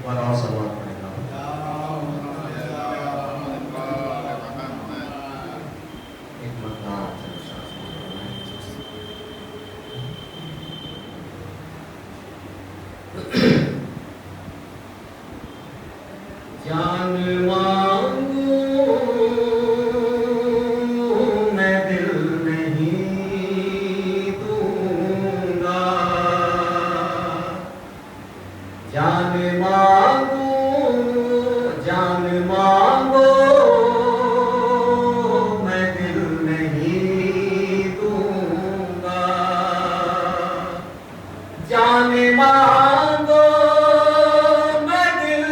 اور سوال پڑے گا. ایک مرتبہ جان مانگوں میں دل نہیں دوں گا. جان مانگو میں دل نہیں دوں گا. جان مانگو میں دل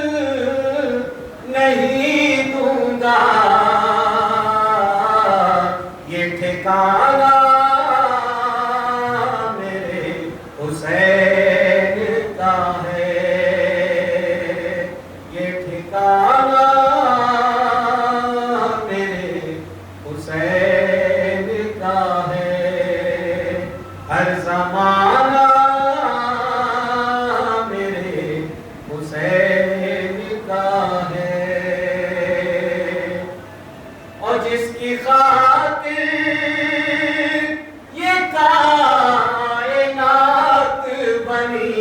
نہیں دوں گا. یہ ٹھکانہ میرے حسین کا ہے. یہ ٹھکانہ میرے حسین کا ہے. ہر زمانہ میرے حسین کا ہے. اور جس کی خاطر یہ کائنات بنی،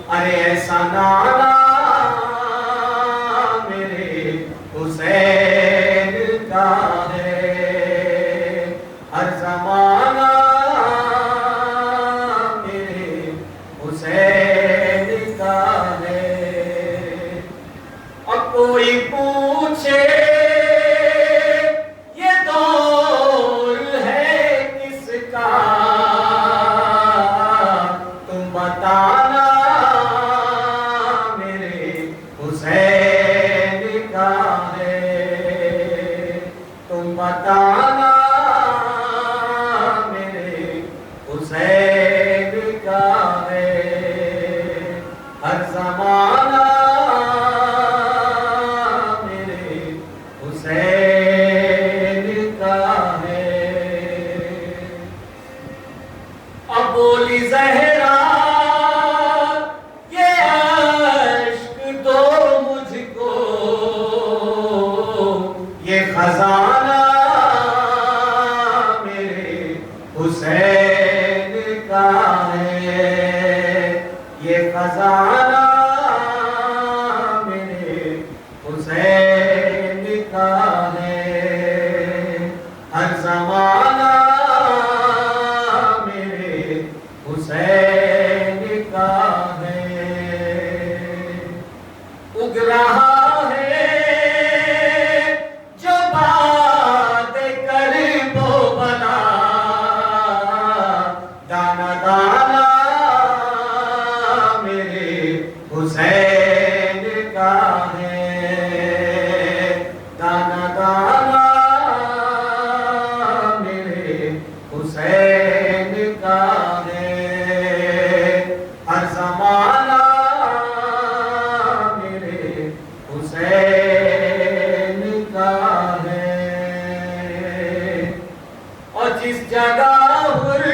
ارے ایسا نعرہ میرے حسین کا ہے. ہر زمانہ میرے حسین کا ہے. اور کوئی پوچھے یہ دور ہے کس کا، تم بتانا میرے حسین کا ہے. تم بتانا میرے حسین کا ہے. ہر زمانہ میرے حسین کا ہے. اب بولی زہرا یہ عشق دو مجھ کو، یہ خزانہ میرے حسین کا ہے. یہ خزانہ میرے حسین کا ہے. ہر زمانہ میرے حسین کا ہے. اگ رہا ہے جو بات کرب و بلا، دانا دانا میرے حسین کا ہے. دانا دانا میرے حسین کا ہے. ہر زمانہ میرے حسین کا ہے. اور جس جگہ حر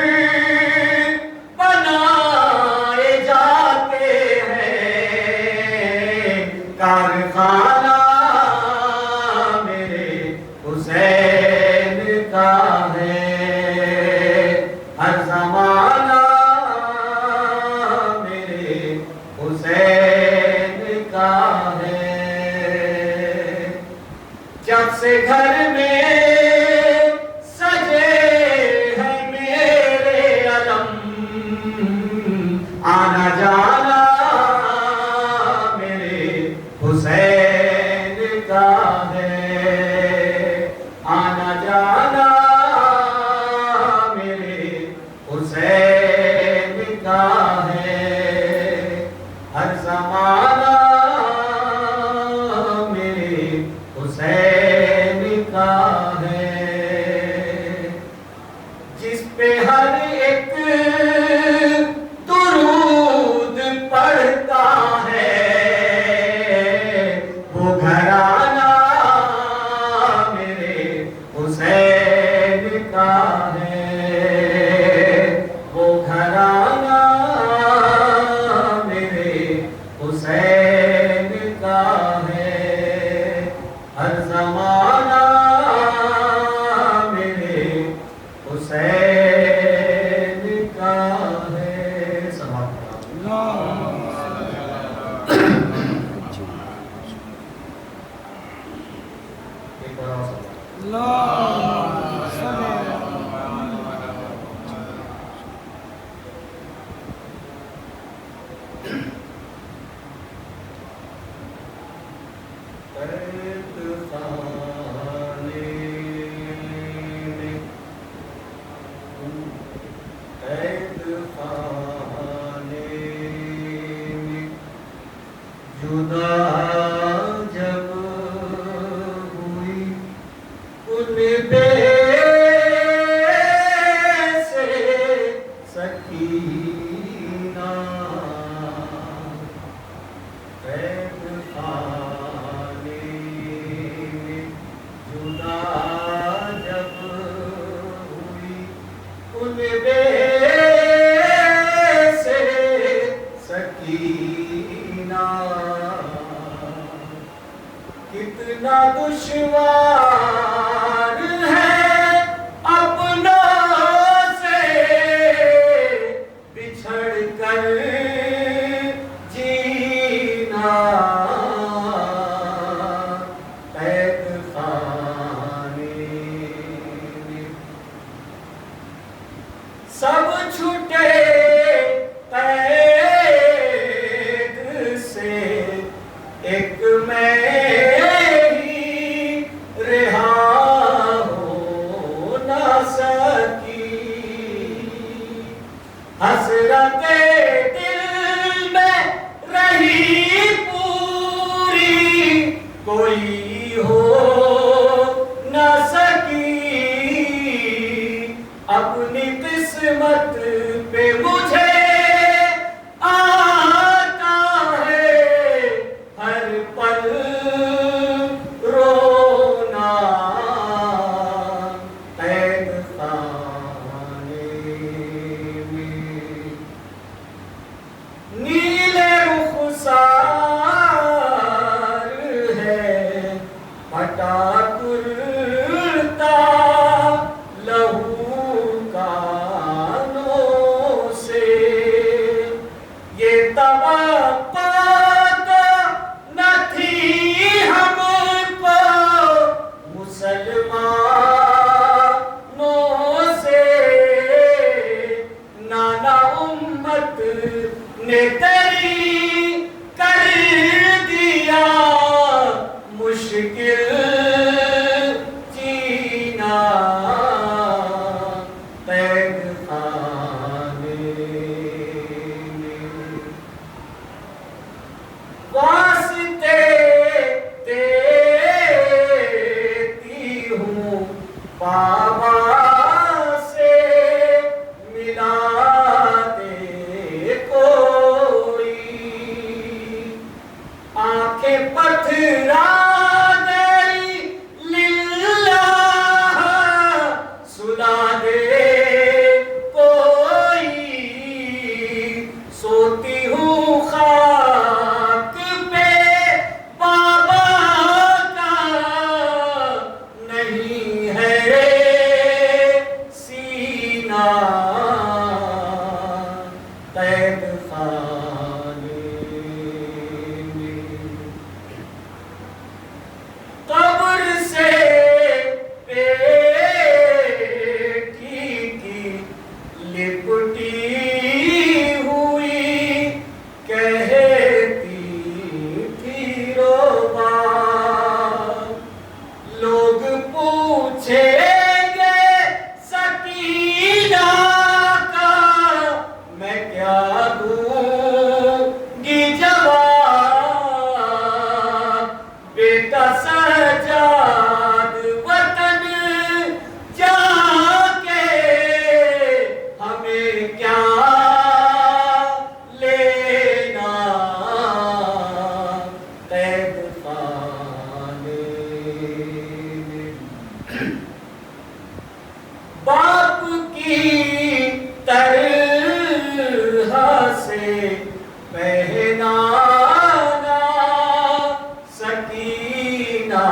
بنائے جاتے ہیں کارخانہ میرے حسین کا ہے. ہر زمانہ میرے حسین کا ہے. جب سے گھر میں سجے ہیں میرے علم، آنا جانا میرے حسین کا ہے. آنا جانا میرے حسین کا ہے. ہر زمانہ میرے حسین کا ہے. جس پہ ہر ایک درود پڑھتا ہے وہ گھرانہ میرے حسین کا ہے. وہ گھرانہ میرے چھٹے قید سے ایک میں ہی رہا ہو نہ سکی حسرت دل میں رہی پوری کوئی ہو نہ سکی اپنی قسمت پہ مجھے آتا ہے ہر پل رونا قید خانے میں نیلے رخسار ہے پھٹا کرتا لہو کانوں سے یہ توقع تو نہ تھی ہم کو مسلمانوں سے نانا امت نے تری کر دیا مشکل جینا قید خانے میں واسطے دیتی ہوں بابا سے ملا دے کوئی آنکھیں پتھرا گئی للہ سنا دے کوئی سوتی ہوں خاک پہ بابا کا نہیں ہے سینہ قید خانے میں قبر سے پیٹھی کی لپٹی ہوئی کہتی تھی روبا لوگ پوچھیں گے سکینہ کا میں کیا دوں گی جواب بیٹا سجاد وطن جا کے ہمیں کیا لینا قید خانے میں باپ کی طرح سے پہنانا سکینہ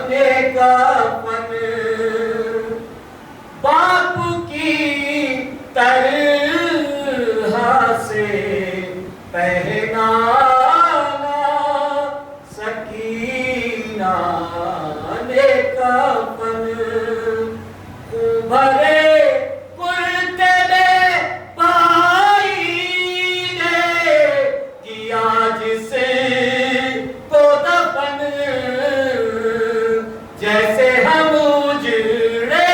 نے کفن باپ کی طرح سے پہنانا سکینہ نے کفن بھرے کرتے میں بھائی نے کیا جسے کو دفن جیسے ہم اجڑے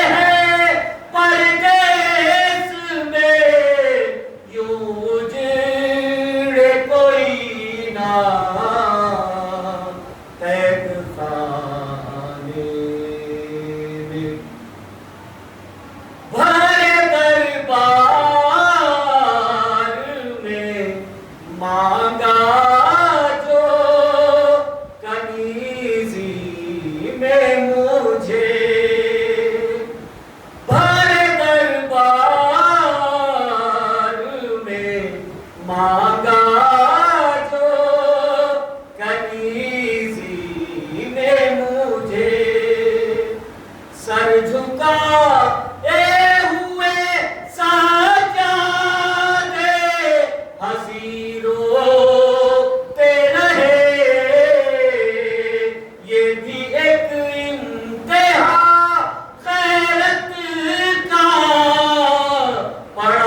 ہیں پردیس میں یوں اجڑے کوئی نہ قید خانے میں بھرے دربار میں مانگا جو کنیزی میں مجھے بھرے دربار میں مانگا جو کنیزی میں مجھے سر جھکا ہوئے سجادے ہنسی روتے رہے یہ بھی ایک انتہا خیرت کا پڑا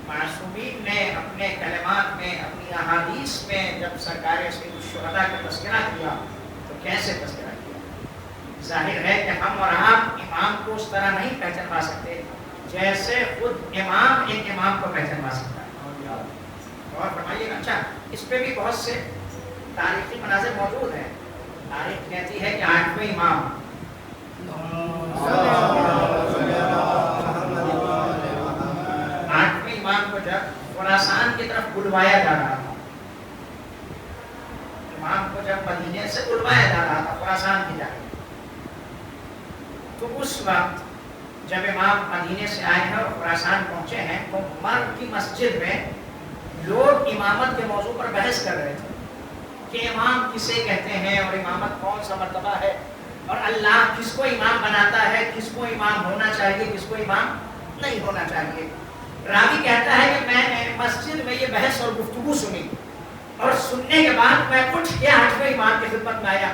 معصومین نے اپنے کلمات میں اپنی لیکن احادیث میں جب سرکار سید الشہداء کا تذکرہ کیا تو کیسے تذکرہ کیا؟ ظاہر ہے کہ ہم اور آپ امام کو اس طرح نہیں پہچانوا سکتے جیسے خود امام ایک امام کو پہچانوا سکتا ہے. اور فرمائیے. اچھا اس پہ بھی بہت سے تاریخی مناظر موجود ہیں. تاریخ کہتی ہے کہ 8ویں امام کو جب خراسان کی طرف بلوایا جا رہا تھا، امام کو جب مدینے سے بلوایا جا رہا تھا خراسان کی جانب، تو اس وقت جب امام مدینے سے آئے ہیں اور خراسان پہنچے ہیں تو مرگ کی مسجد میں لوگ امامت کے موضوع پر بحث کر رہے تھے کہ امام کسے کہتے ہیں اور امامت کون سا مرتبہ ہے اور اللہ کس کو امام بناتا ہے، کس کو امام ہونا چاہیے، کس کو امام نہیں ہونا چاہیے. راوی کہتا ہے کہ میں نے مسجد میں یہ بحث اور گفتگو سنی اور سننے کے بعد میں اٹھ کے 8ویں امام کی خدمت میں آیا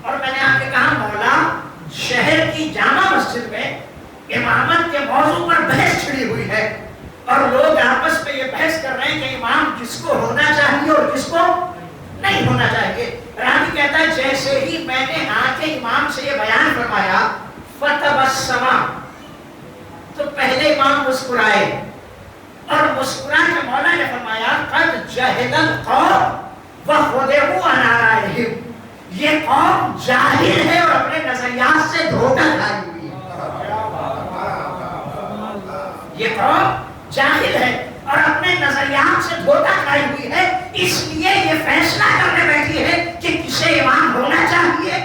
اور میں نے آ کے کہا مولا شہر کی جامع مسجد میں امامت کے موضوع پر بحث چھڑی ہوئی ہے اور لوگ آپس میں یہ بحث کر رہے ہیں کہ امام کس کو ہونا چاہیے اور کس کو نہیں ہونا چاہیے. راوی کہتا ہے جیسے ہی میں نے آ کے امام سے یہ بیان فرمایا فتبسم، تو پہلے امام مسکرائے اور مسکرا کے مولا نے فرمایا قد جہل القوم وخدعوا عن آرائہم، یہ قوم جاہل ہے اور اپنے نظریات سے دھوکہ کھائی ہوئی ہے. یہ قوم جاہل ہے اور اپنے نظریات سے دھوکہ کھائی ہوئی ہے، اس لیے یہ فیصلہ کرنے بیٹھی ہے کہ کسے امام ہونا چاہیے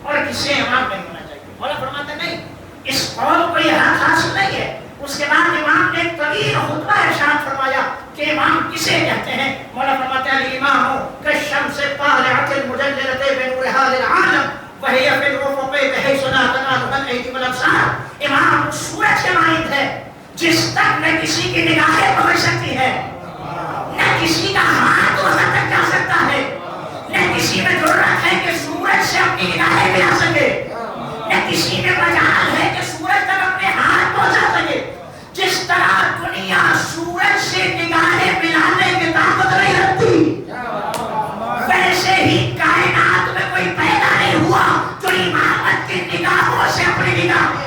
اور کسے امام نہیں ہونا چاہیے. مولا فرماتا نہیں اس قوم کو یہ حق حاصل نہیں ہے. اس کے بعد امام نے ایک طویل خطبہ ارشاد فرمایا کہ امام کسے کہتے ہیں. مولا فرماتے ہیں الامام کالشمس الطالعۃ المجللۃ بنورھا للعالم وہی فی الافق بحیث لا تنالها الاید والابصار. امام سورج کے مانند ہے جس تک نہ کسی کی نگاہیں پہنچ سکتی ہے، نہ کسی کا ہاتھ وہاں تک جا سکتا ہے، نہ کسی میں جرأت ہے کہ سورج سے اپنی نگاہیں ملا سکے، نہ کسی میں مجال ہے کہ سورج تک اپنے ہاتھ پہنچا سکے. جس طرح دنیا سورج سے نگاہیں ملانے کی طاقت نہیں رکھتی، ویسے ہی کائنات میں کوئی پیدا نہیں ہوا جو امامت کی نگاہوں سے اپنی نگاہ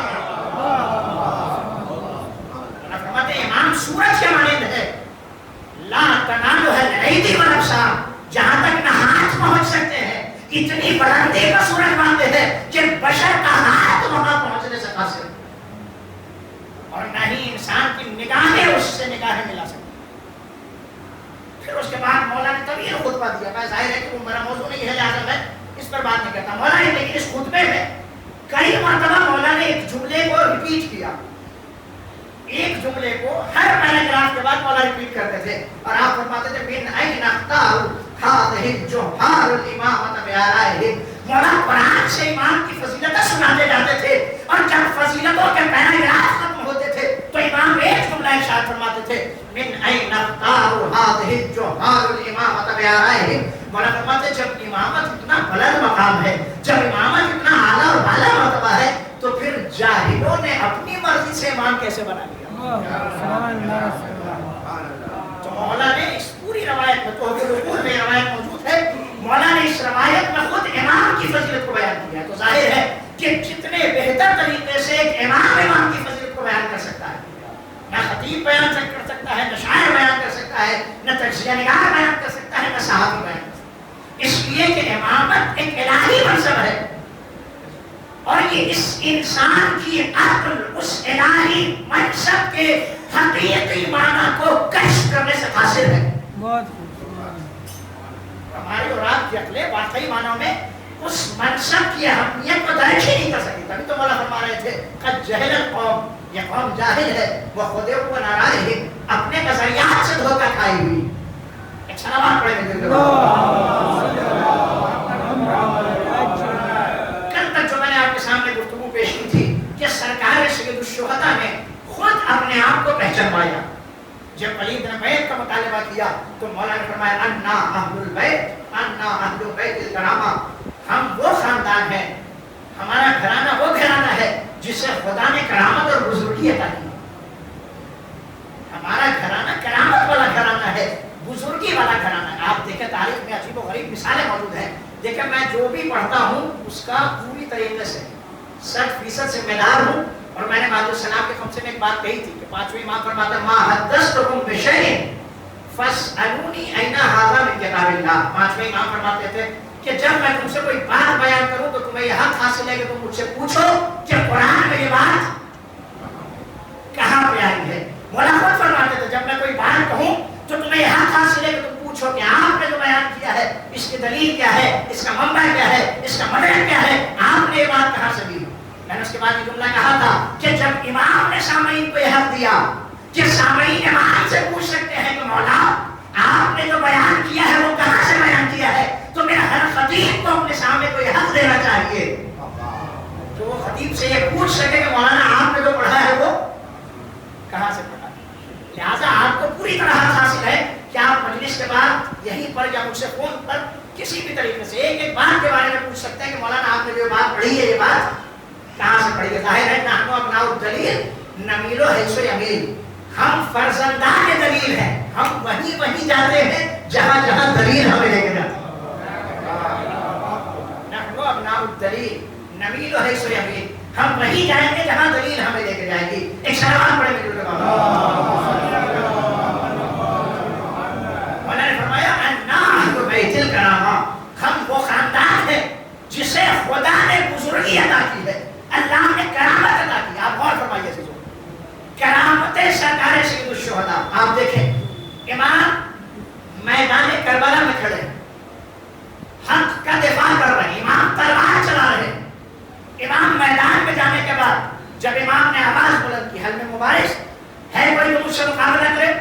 امام سورج کے مانند ہے. لا تنالها الاید والابصار، جہاں تک نہ ہاتھ پہنچ سکتے ہیں، اتنی بلندی کا سورج مانتے ہیں کہ بشر کا ہاتھ وہاں پہنچنے سے قاصر اور نہ ہی انسان کی نگاہیں اس سے نگاہیں ملا سکتی. پھر اس کے بعد مولا نے طویل خطبہ دیا. میں ظاہر ہے کہ وہ میرا موضوع نہیں ہے لہٰذا میں اس پر بات نہیں کرتا. مولا نے لیکن اس خطبے میں کئی مرتبہ مولا نے ایک جملے کو ریپیٹ کیا. ایک جملے کو ہر پیراگراف کے بعد مولا ریپیٹ کرتے تھے اور آپ فرماتے تھے من این اختاروا هذه الجهال الامامۃ بآرائہم. مولا قرآن سے امام کی فضیلتیں سناتے جاتے تھے اور جب فضیلتوں کے پیراگراف ختم ہوتے تھے تو امام ایک جملہ ارشاد فرماتے تھے من این اختاروا هذه الجهال الامامۃ بآرائہم. مولا فرماتے جب امامت اتنا بلند مقام ہے، جب امامت اتنا اعلیٰ اور بالا مرتبہ ہے، تو پھر جاہلوں نے اپنی مرضی سے امام کیسے بنا لیا. تو مولا نے اس پوری روایت میں تحفۃ العقول میں روایت موجود ہے، مولا نے اس روایت میں خود امام کی فضیلت کو بیان کیا. تو ظاہر ہے کہ جتنے بہتر طریقے سے ایک امام کی فضیلت کو بیان کر سکتا ہے، نہ خطیب بیان کر سکتا ہے، نہ شاعر بیان کر سکتا ہے، نہ تجزیہ نگار بیان کر سکتا ہے، نہ صحابی بیان کر سکتا ہے. اس لیے کہ امامت ایک الہی منصب ہے اور یہ اس انسان کی عقل اس الہی منصب کے حقیقی معنی کو کشف کرنے سے حاصل ہے. ہماری اور آپ کی عقلیں واقعی معنوں میں اس منصب کی اہمیت کو درک ہی نہیں کر سکتی. تبھی تو مولا فرما رہے تھے قد جہل القوم، یہ قوم جاہل ہے، وخدعوا عن آرائہم، اپنے نظریات سے دھوکہ کھائی ہوئی. اچھا نماز پڑھیں گے. کل تک جو میں نے آپ کے سامنے گفتگو پیش کی تھی کہ سرکار سید الشہداء نے خود اپنے آپ کو پہچانوایا. جب ولی بن بیت کا مطالبہ کیا تو مولا نے فرمایا انا اہل البیت، انا اہل بیت الکرامہ، ہم وہ خاندان ہیں، ہمارا گھرانہ وہ گھرانہ ہے جسے خدا نے کرامت اور بزرگی عطا کی. ہمارا گھرانہ کرامت والا گھرانہ ہے عجیب و غریب مثالیں موجود ہیں. دیکھیں میں جو بھی پڑھتا ہوں اس کا پوری طریقے سے 100% ذمہ دار ہوں. اور میں نے بعد السلام کے خمسے میں ایک بات کہی تھی کہ پانچویں امام فرماتا ہے ما حدثتکم بشیء فاسألونی این ھذا من کتاب اللہ. پانچویں امام فرماتے تھے کہ جب میں تم سے کوئی بات بیان کروں تو تمہیں یہ حق حاصل ہے کہ تم مجھ سے پوچھو کہ قرآن میں یہ بات کہاں پہ آئی ہے. مولا خود فرماتے تھے جب میں کوئی بات کہوں تو تمہیں یہ حق حاصل ہے کہ تم پوچھو کہ آپ نے جو بیان کیا ہے اس کی دلیل کیا ہے, اس کا منبع کیا ہے, اس کا مدعا کیا ہے, آپ نے یہ بات کہاں سے لی. میں نے اس کے بعد یہ جملہ کہا تھا کہ جب امام نے سامعین کو یہ حق دیا کہ سامعین امام سے پوچھ سکتے ہیں کہ مولا آپ نے جو بیان کیا ہے وہ کہاں سے بیان کیا ہے, تو میرا ہر خطیب کو اپنے سامنے کو یہ حق دینا چاہیے تو وہ خطیب سے یہ پوچھ سکے کہ مولانا آپ نے جو پڑھا ہے وہ کہاں سے پڑھا. لہٰذا آپ کو پوری طرح حق حاصل ہے کہ آپ مجلس کے بعد یہیں پر یا مجھ سے فون پر کسی بھی طریقے سے ایک ایک بات کے بارے میں پوچھ سکتے ہیں کہ مولانا آپ نے جو بات پڑھی ہے یہ بات کہاں سے پڑھی ہے. ظاہر ہے نحن ابناء الدلیل نمیل حیث یمیل, ہم فرزندان دلیل ہیں, ہم وہیں جاتے ہیں جہاں جہاں دلیل ہمیں لے کے جاتی ہے. نحن ابناء الدلیل نمیل حیث یمیل, ہم وہیں جائیں گے جہاں دلیل ہمیں لے کے جائے گی. ایک شروعات پڑھیں گے مولا نے فرمایا انا اہل بیت الکرامہ, ہم وہ خاندان ہیں جسے خدا نے بزرگی عطا کی ہے, اللہ نے کرامت عطا کی. آپ غور فرمائیے چیزوں کرامت سرکار سید الشہداء. آپ دیکھیں امام میدان کربلا میں کھڑے ہیں, حق کا دفاع کر رہے ہیں, امام تلوار چلا رہے ہیں. امام میدان میں جانے کے بعد جب امام نے آواز بلند کی حل میں مبارز ہے کوئی جو مجھ سے مقابلہ کرے,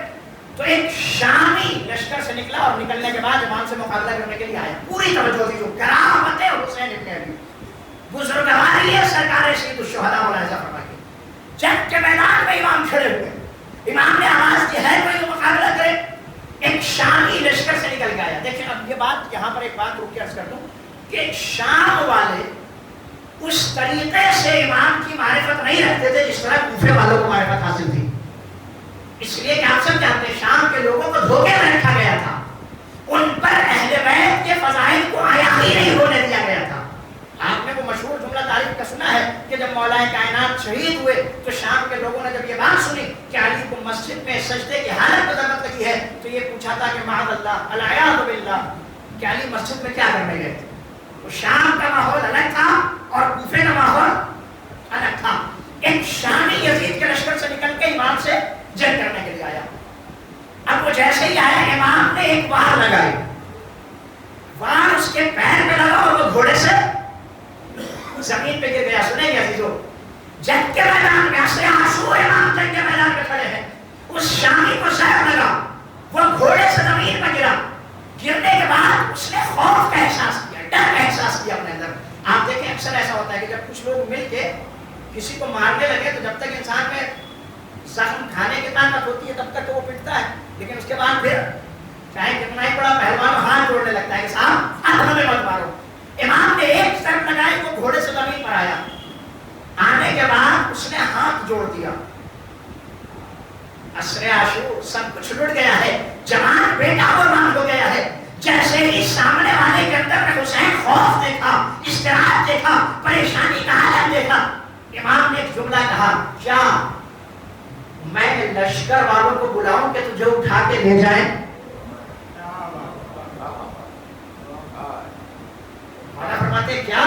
تو ایک شامی لشکر سے نکلا اور نکلنے کے بعد امام سے مقابلہ کرنے کے لیے آیا. پوری توجہ دی جو کرامت حسین ابن علی بزرگواری ہے سرکار سید الشہداء ملاحظہ فرمائیے. جنگ کے میدان میں امام کھڑے ہوئے, امام نے آواز دی ہے کوئی جو مقابلہ کرے, ایک شامی لشکر سے نکل کے آیا. دیکھیں اب یہ بات یہاں پر ایک بات رک کے عرض کر دوں کہ شام والے اس طریقے سے امام کی معرفت نہیں رکھتے تھے جس طرح کوفے والوں کو معرفت حاصل تھی. اس لیے کہ آپ سب جانتے ہیں شام کے لوگوں کو دھوکے میں رکھا گیا تھا, ان پر اہل بیت کے فضائل کو عیاں نہیں ہونے دیا گیا تھا. آپ نے وہ مشہور جملہ تاریخ کا سنا ہے کہ جب مولا کائنات شہید ہوئے تو شام کے لوگوں نے جب یہ بات سنی کہ علی کو مسجد میں سجدے کی حالت میں ضرورت لگی ہے تو یہ پوچھا تھا کہ معاذ اللہ العیاذ باللہ کہ علی مسجد میں کیا کرنے گئے تھے. تو شام کا ماحول الگ تھا اور کوفے کا ماحول الگ تھا. ایک شامی یزید کے لشکر سے نکل کے امام سے جنگ کرنے کے لیے آیا. اب وہ جیسے ہی آیا امام نے ایک وار لگائی, وار اس کے پیر میں لگا اور وہ گھوڑے سے زمین پہ گر گیا. سنیں گے عزیزو, جنگ کے میدان میں اصل آنسو امام جنگ کے میدان میں کھڑے ہیں, اس شامی کو زہر لگا, وہ گھوڑے سے زمین پہ گرا. گرنے کے بعد اس نے خوف کا احساس کیا, ڈر کا احساس کیا اپنے اندر. آپ دیکھیں اکثر ایسا ہوتا ہے کہ جب کچھ لوگ مل کے کسی کو مارنے لگے تو جب تک انسان میں زخم کھانے کی طاقت ہوتی ہے تب تک تو وہ پٹتا ہے, لیکن اس کے بعد پھر چاہے کتنا ہی بڑا پہلوان ہاتھ جوڑنے لگتا ہے کہ صاحب اب ہمیں مت مارو. امام نے ایک سر لگائی, وہ گھوڑے سے زمین پر آیا. آنے کے بعد اس نے ہاتھ جوڑ دیا. عصر عاشور سب کچھ لٹ گیا ہے, جوان بیٹا قربان ہو گیا ہے. جیسے ہی سامنے والے کے اندر میں حسین خوف دیکھا, اضطراب دیکھا, پریشانی کا حالت دیکھا, امام نے ایک جملہ کہا, کیا میں لشکر والوں کو بلاؤں کہ تجھے اٹھا کے لے جائیں؟ مولا فرماتے کیا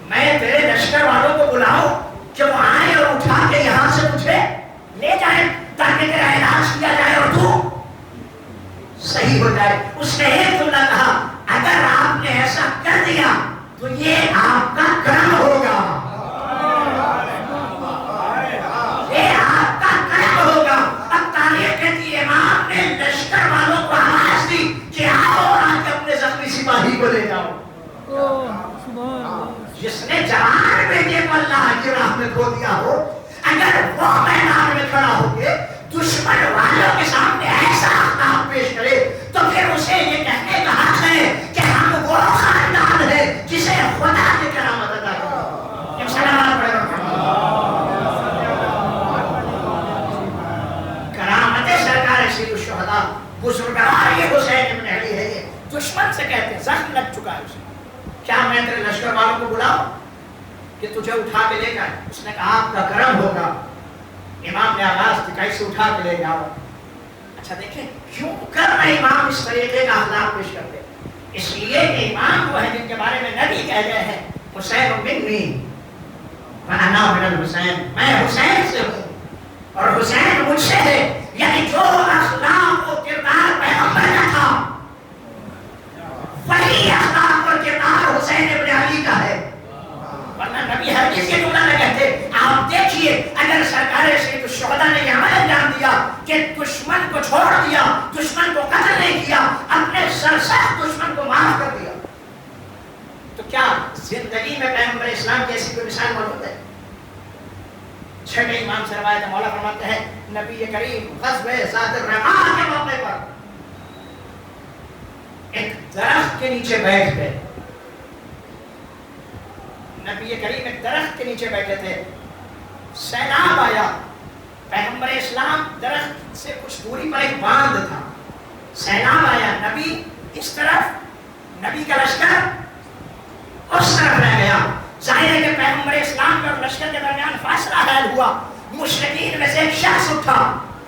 میں تیرے لشکر والوں کو بلاؤں کہ وہ آئیں اور اٹھا کے یہاں سے تجھے لے جائیں تاکہ تیرا علاج کیا جائے اور تو صحیح ہو جائے؟ اس نے ایک جملہ کہا, اگر آپ نے ایسا کر دیا تو یہ آپ کا کرم ہوگا, یہ آپ کا کرم ہوگا. اب تاریخ کہتی ہے امام نے لشکر والوں کو آواز دی کہ آؤ آج اپنے زخمی سپاہی کو لے جاؤ. جس نے جوان بیٹے کو اللہ کی راہ میں کھو دیا ہو, اگر وہ میدان میں کھڑا ہو کے دشمن والوں کے سامنے ایسا اخلاق پیش کرے تو پھر اسے یہ کہنے کا حق ہے کہ ہم وہ خاندان ہے جسے خدا کی کرامت عطا کی. کرامت سرکار سید الشہداء بزرگوار یہ حسین ابن علی ہے. یہ دشمن سے کہتے ہیں زخم لگ چکا ہے اسے، کیا میں تیرے لشکر والوں کو بلاؤں کہ تجھے اٹھا کے لے جائے؟ اس نے کہا آپ کا کرم ہوگا۔ امام نے آواز دکھائی سے اٹھا کے لے جاؤ۔ اچھا دیکھیں کیوں کر رہے امام اس طریقے کا اخلاق پیش کرتے؟ اس لیے کہ امام وہ ہے جن کے بارے میں نبی کہہ گئے ہیں حسین منی وانا من الحسین، میں حسین سے ہوں اور حسین مجھ سے ہے، یعنی جو اخلاق و کردار پیغمبر کا تھا وہی اخلاق اور کردار حسین ابن علی کا ہے، ورنہ نبی ہرگز یہ جملہ نہ کہتے۔ آپ دیکھیے اگر سرکار سید الشہداء نے یہ عمل انجام دیا کہ دشمن کو چھوڑ دیا، دشمن کو قتل نہیں کیا، اپنے سرسخت دشمن کو معاف کر دیا، تو کیا زندگی میں پیغمبر اسلام کی ایسی کوئی مثال موجود ہے؟ چھٹے امام سے روایت ہے، مولا فرماتے ہیں نبی کریم غزوہ ذات الرقاع کے موقع پر ایک درخت کے نیچے بیٹھ گئے۔ نبی کریم ایک درخت کے نیچے بیٹھے تھے، سیلاب آیا، پیغمبر اسلام درخت سے کچھ دوری پر ایک باندھ تھا، سیلاب آیا، نبی اس طرف، نبی کا لشکر اس طرف رہ گیا۔ ظاہر ہے کہ پیغمبر اسلام اور لشکر کے درمیان فاصلہ حائل ہوا۔ مشرکین میں سے ایک شخص اٹھا،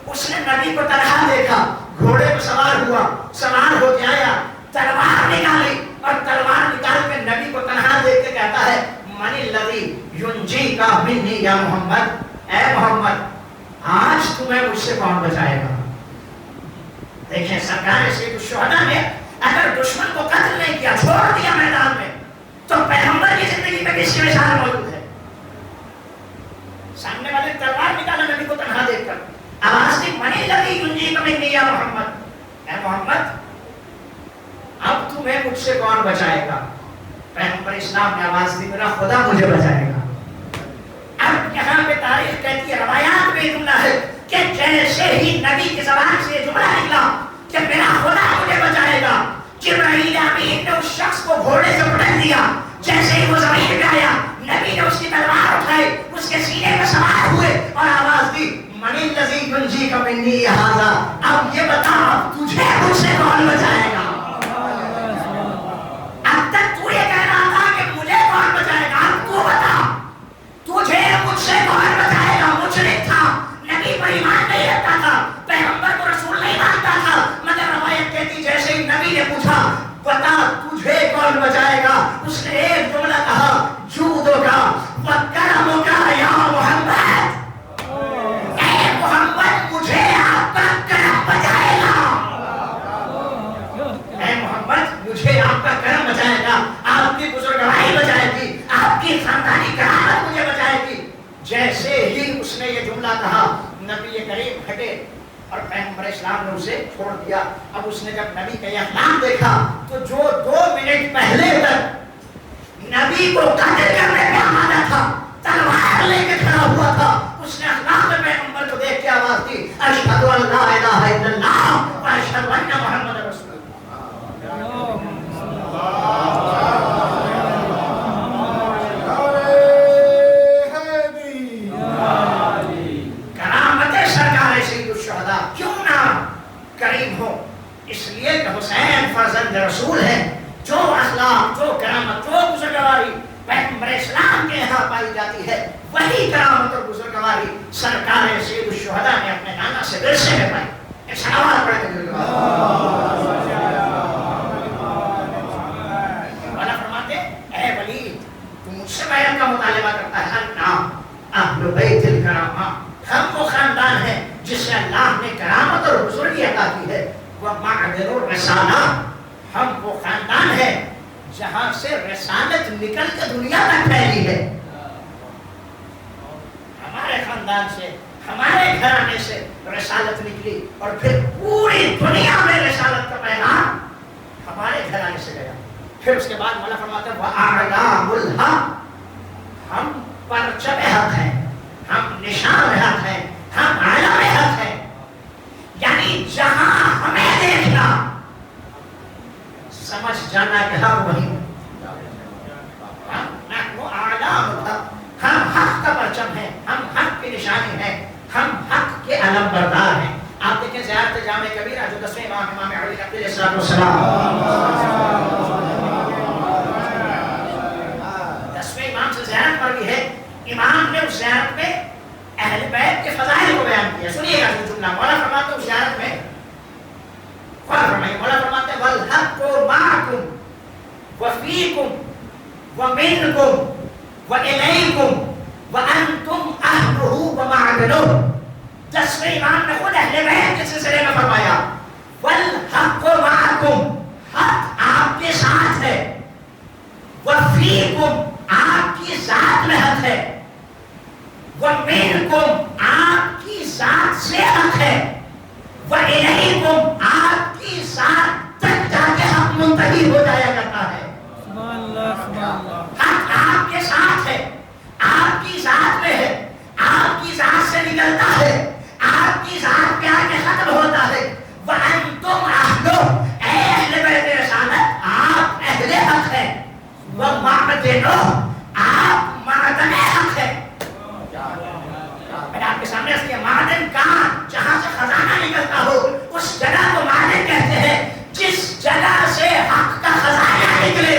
اس نے نبی کو تنہا دیکھا، گھوڑے پہ سوار ہوا، سوار ہو کے آیا، تلوار نکالی اور تلوار نکال کے نبی کو تنہا دیکھ کے کہتا ہے من الذی ینجیک منی یا محمد، اے محمد آج تمہیں مجھ سے کون بچائے گا؟ دیکھیں سرکار سید الشہداء نے اگر دشمن کو قتل نہیں کیا، چھوڑ دیا میدان میں، تو پیغمبر کی زندگی میں کس کی مثال موجود ہے؟ سامنے والے تلوار نکالا نبی کو تنہا دیکھ کر، آواز دی من الذی ینجیک منی یا محمد، اے محمد اب تمہیں مجھ سے کون بچائے گا؟ پیغمبر اسلام نے آواز دی میرا خدا مجھے بچائے گا۔ اب یہاں پہ تاریخ کہتی ہے، روایات میں جملہ ہے کہ جیسے ہی نبی کی زبان سے یہ جملہ نکلا کہ میرا خدا مجھے بچائے گا، جبرائیل امین نے اس شخص کو گھوڑے سے پکڑ دیا، جیسے ہی وہ زمین پہ آیا نبی نے اس کی تلوار اٹھائی، اس کے سینے میں سوار ہوئے اور آواز دی من الذی ینجیک منی ھذا، اب یہ بتا تجھے مجھ سے کون بچائے گا؟ اب تک تو یہ کہہ رہا تھا کہ مجھے کون بچائے گا، اب تو بتا تجھے مجھ سے کون بچائے گا؟ مشرک تھا، نبی پر ایمان نہیں رکھتا تھا، پیغمبر کو رسول نہیں مانتا تھا، مگر روایت کہتی جیسے ہی نبی نے پوچھا بتا تجھے کون بچائے گا، اس نے ایک جملہ کہا جودو کا وکرمو کا یا محمد، اے محمد مجھے آپ کا کرم بچائے گا، اے محمد مجھے آپ کا کرم بچائے گا، آپ کی بزرگوائی بچائے گی، آپ کی خاندانی کرامت مجھے بچائے گی۔ جیسے ہی اس نے یہ جملہ کہا نبی کریم ہٹے اور پیغمبر اسلام نے اسے چھوڑ دیا۔ اب اس نے جب نبی کا یہ اخلاق دیکھا تو جو 2 منٹ پہلے تک نبی کو قتل کرنے پہ آمادہ تھا، تلوار لے کے کھڑا ہوا تھا، اس نے اخلاق پیغمبر کو دیکھ کے آواز دی اشہد ان لا الہ الا اللہ و اشہد ان محمد رسول اللہ۔ کریم ہو اس لیے کہ حسین فرزند رسول ہے، جو اخلاق، جو کرامت، جو بزرگواری پیغمبر اسلام کے یہاں پائی جاتی ہے، وہی کرامت اور بزرگواری سرکار سید الشہداء نے اپنے نانا سے ورثے میں پائی۔ ایک سوال پڑھتے ہیں، مولا فرماتے اے ولید تو مجھ سے بیعت کا مطالبہ کرتا ہے، نام اہل بیت الکرامہ، ہم وہ خاندان ہیں جس سے اللہ نے کرامت اور بزرگی عطا کی ہے، وہ معدن الرسالہ، ہم وہ خاندان ہیں جہاں سے رسالت نکل کے دنیا تک پھیلی ہے، ہمارے خاندان سے، ہمارے گھرانے سے رسالت نکلی اور پھر پوری دنیا میں رسالت کا پیغام ہمارے گھرانے سے گیا۔ پھر اس کے بعد مولا فرماتا ہے وَأَعْلَامُ الْحَقِّ، ہم پرچم حق ہیں، ہم نشان حق ہیں، ہم علم حق ہیں، یعنی جہاں ہمیں دیکھنا سمجھ جانا کہ ہم وہی ہم حق کا پرچم ہیں، ہم حق کی نشانی ہیں، ہم حق کے علم بردار ہیں۔ آپ دیکھیں زیارت جامع کبیرہ جو 10ویں امام علی علیہ السلام، 10ویں امام سے زیارت پر بھی ہے. امام نے اس زیارت میں اہل بیت کے فضائل کو بیان کیا. سنیے گا جملہ. مولا فرماتے ہیں اس زیارت میں، مولا فرماتے ہیں والحق معکم وفیکم ومنکم والیکم وانتم اہلہ ومعدنہ. 10ویں امام نے خود اہل بیت کے سلسلے میں فرمایا والحق معکم، حق آپ کے ساتھ ہے، وفیکم آپ کی ذات میں حق ہے، ومنکم آپ کی ذات سے حق ہے، وَإِلَيْكُمْ آپ کی ذات تک جا کے حق منتہی ہو جایا کرتا ہے. حق آپ کے ساتھ ہے، آپ کی ذات میں ہے، آپ کی ذات سے نکلتا ہے، آپ کی ذات پہ آ کے ختم ہوتا ہے. وَأَنْتُمْ أَهْلُهُ، اے اہل بیت رسالت آپ اہل حق ہے، وَمَعْدِنُهُ آپ معدن حق ہے. میں نے آپ کے سامنے اس کے معدن کہاں جہاں سے خزانہ نکلتا ہو اس جگہ کو معدن کہتے ہیں. جس جگہ سے حق کا خزانہ نکلے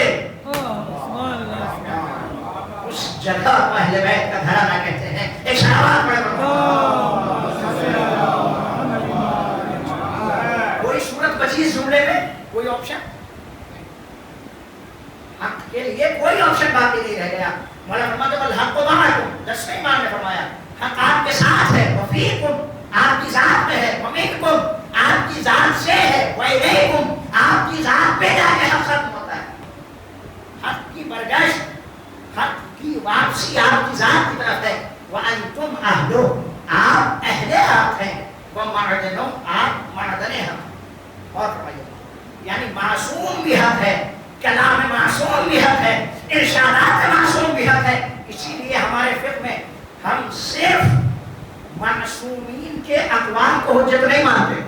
اس جگہ کو اہل بیت کا گھرانہ کہتے ہیں. ایک شہوات پڑھ کوئی صورت بچی اس جملے میں، کوئی آپشن حق کے لیے کوئی آپشن باقی نہیں رہ گیا. مولا فرماتے ہیں والحق معکم، 10ویں امام نے فرمایا حق آپ کے ساتھ ہے، وفیکم آپ کی ذات میں ہے، ومنکم آپ کی ذات سے ہے، وإلیکم آپ کی ذات پہ جا کے حق ختم ہوتا ہے. حق کی برگشت، حق کی واپسی آپ کی ذات کی طرف ہے. وانتم اہلہ آپ اہل حق ہیں، ومعدنہ آپ معدن حق. اور فرمائیے یعنی معصوم بھی حق ہے، کلام معصوم بھی حق ہے، ارشادات معصوم بھی حق ہے. اسی لیے ہمارے فقہ میں ہم صرف معصومین کے اقوال کو حجت نہیں مانتے.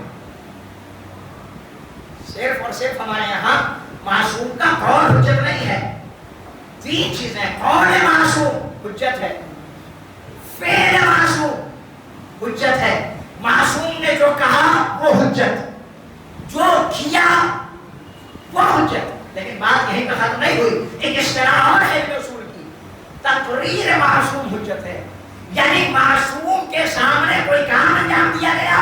صرف اور صرف ہمارے یہاں معصوم کا قول حجت نہیں ہے. 3 چیزیں، قول معصوم حجت ہے، فعل معصوم حجت ہے. معصوم نے جو کہا وہ حجت، جو کیا وہ حجت. لیکن بات یہیں پہ ختم نہیں ہوئی. ایک اصطلاح اور ہے علم اصول کی، تقریر معصوم حجت ہے. یعنی معصوم کے سامنے کوئی کام انجام دیا گیا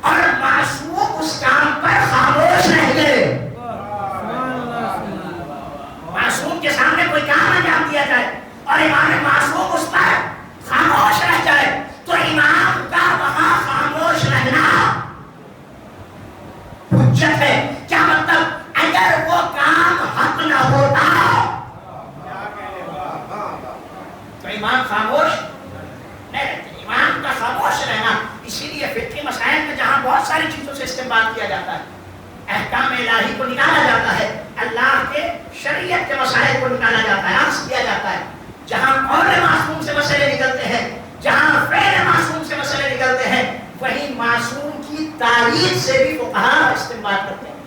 اور معصوم اس کام پر خاموش رہ گئے. معصوم کے سامنے کوئی کام انجام دیا جائے اور امام معصوم اس پر خاموش رہ جائے تو امام کا وہاں خاموش رہنا حجت ہے. کیا مطلب؟ اگر وہ کام حق نہ ہوتا تو امام خاموش نہیں رہتے. امام کا خاموش رہنا. اسی لیے فقہی مسائل میں جہاں بہت ساری چیزوں سے استنباط کیا جاتا ہے، احکام الہی کو نکالا جاتا ہے، اللہ کے شریعت کے مسائل کو نکالا جاتا ہے، عکس کیا جاتا ہے. جہاں قول معصوم سے مسئلے نکلتے ہیں، جہاں فعل معصوم سے مسئلے نکلتے ہیں، وہیں معصوم کی تائید سے بھی فقہا استنباط کرتے ہیں.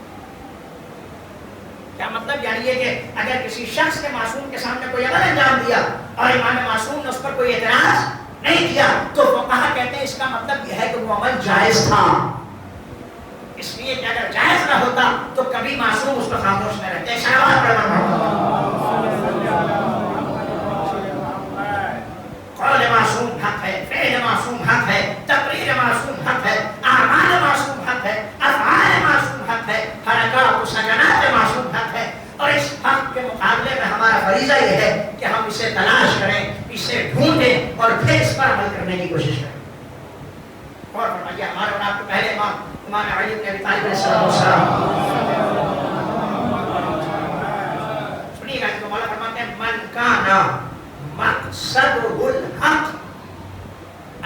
کیا مطلب؟ یعنی یہ کہ اگر کسی شخص نے معصوم کے سامنے کوئی عمل انجام دیا اور امام معصوم نے اس پر کوئی اعتراض نہیں کیا تو فقہا کہتے ہیں اس کا مطلب یہ ہے کہ وہ عمل جائز تھا. اس لیے کہ اگر جائز نہ ہوتا تو کبھی معصوم اس پر خاموش نہ رہتے. قول معصوم حق ہے، فعل معصوم حق ہے، تقریر معصوم حق ہے، اعمال معصوم حق ہے، افعال معصوم حق ہے، حرکات و سکنات معصوم حق ہے. اور اس حق کے مقابلے میں ہمارا فریضہ یہ ہے کہ ہم اسے تلاش کریں، اسے ڈھونڈیں اور پھر اس پر عمل کرنے کی کوشش کریں. اور فرمائیے ہمارے اور آپ کے پہلے امام علی بن ابی طالب علیہ السلام. سنیے گا کہ مولا فرماتے ہیں من کانا مقصدہ الحق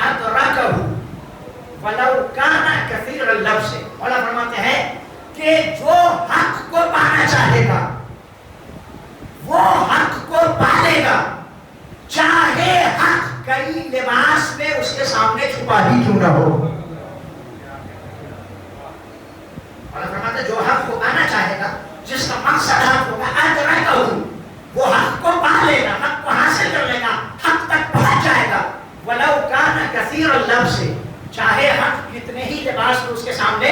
ادرکہ ولو کانا کثیر اللفظ. مولا فرماتے ہیں کہ جو حق کو پانا چاہے گا وہ حق کو پالے گا، چاہے حق کئی لباس میں اس کے سامنے چھپا ہی کیوں نہ ہو. اور فرماتے جو حق کو پانا چاہے گا، جس کا مقصد حق ہوگا، ادرکہ وہ حق کو پا لے گا، حق کو حاصل کر لے گا، حق تک پہنچ جائے گا. ولو کان کثیر اللفظ، چاہے حق کتنے ہی لباس میں اس کے سامنے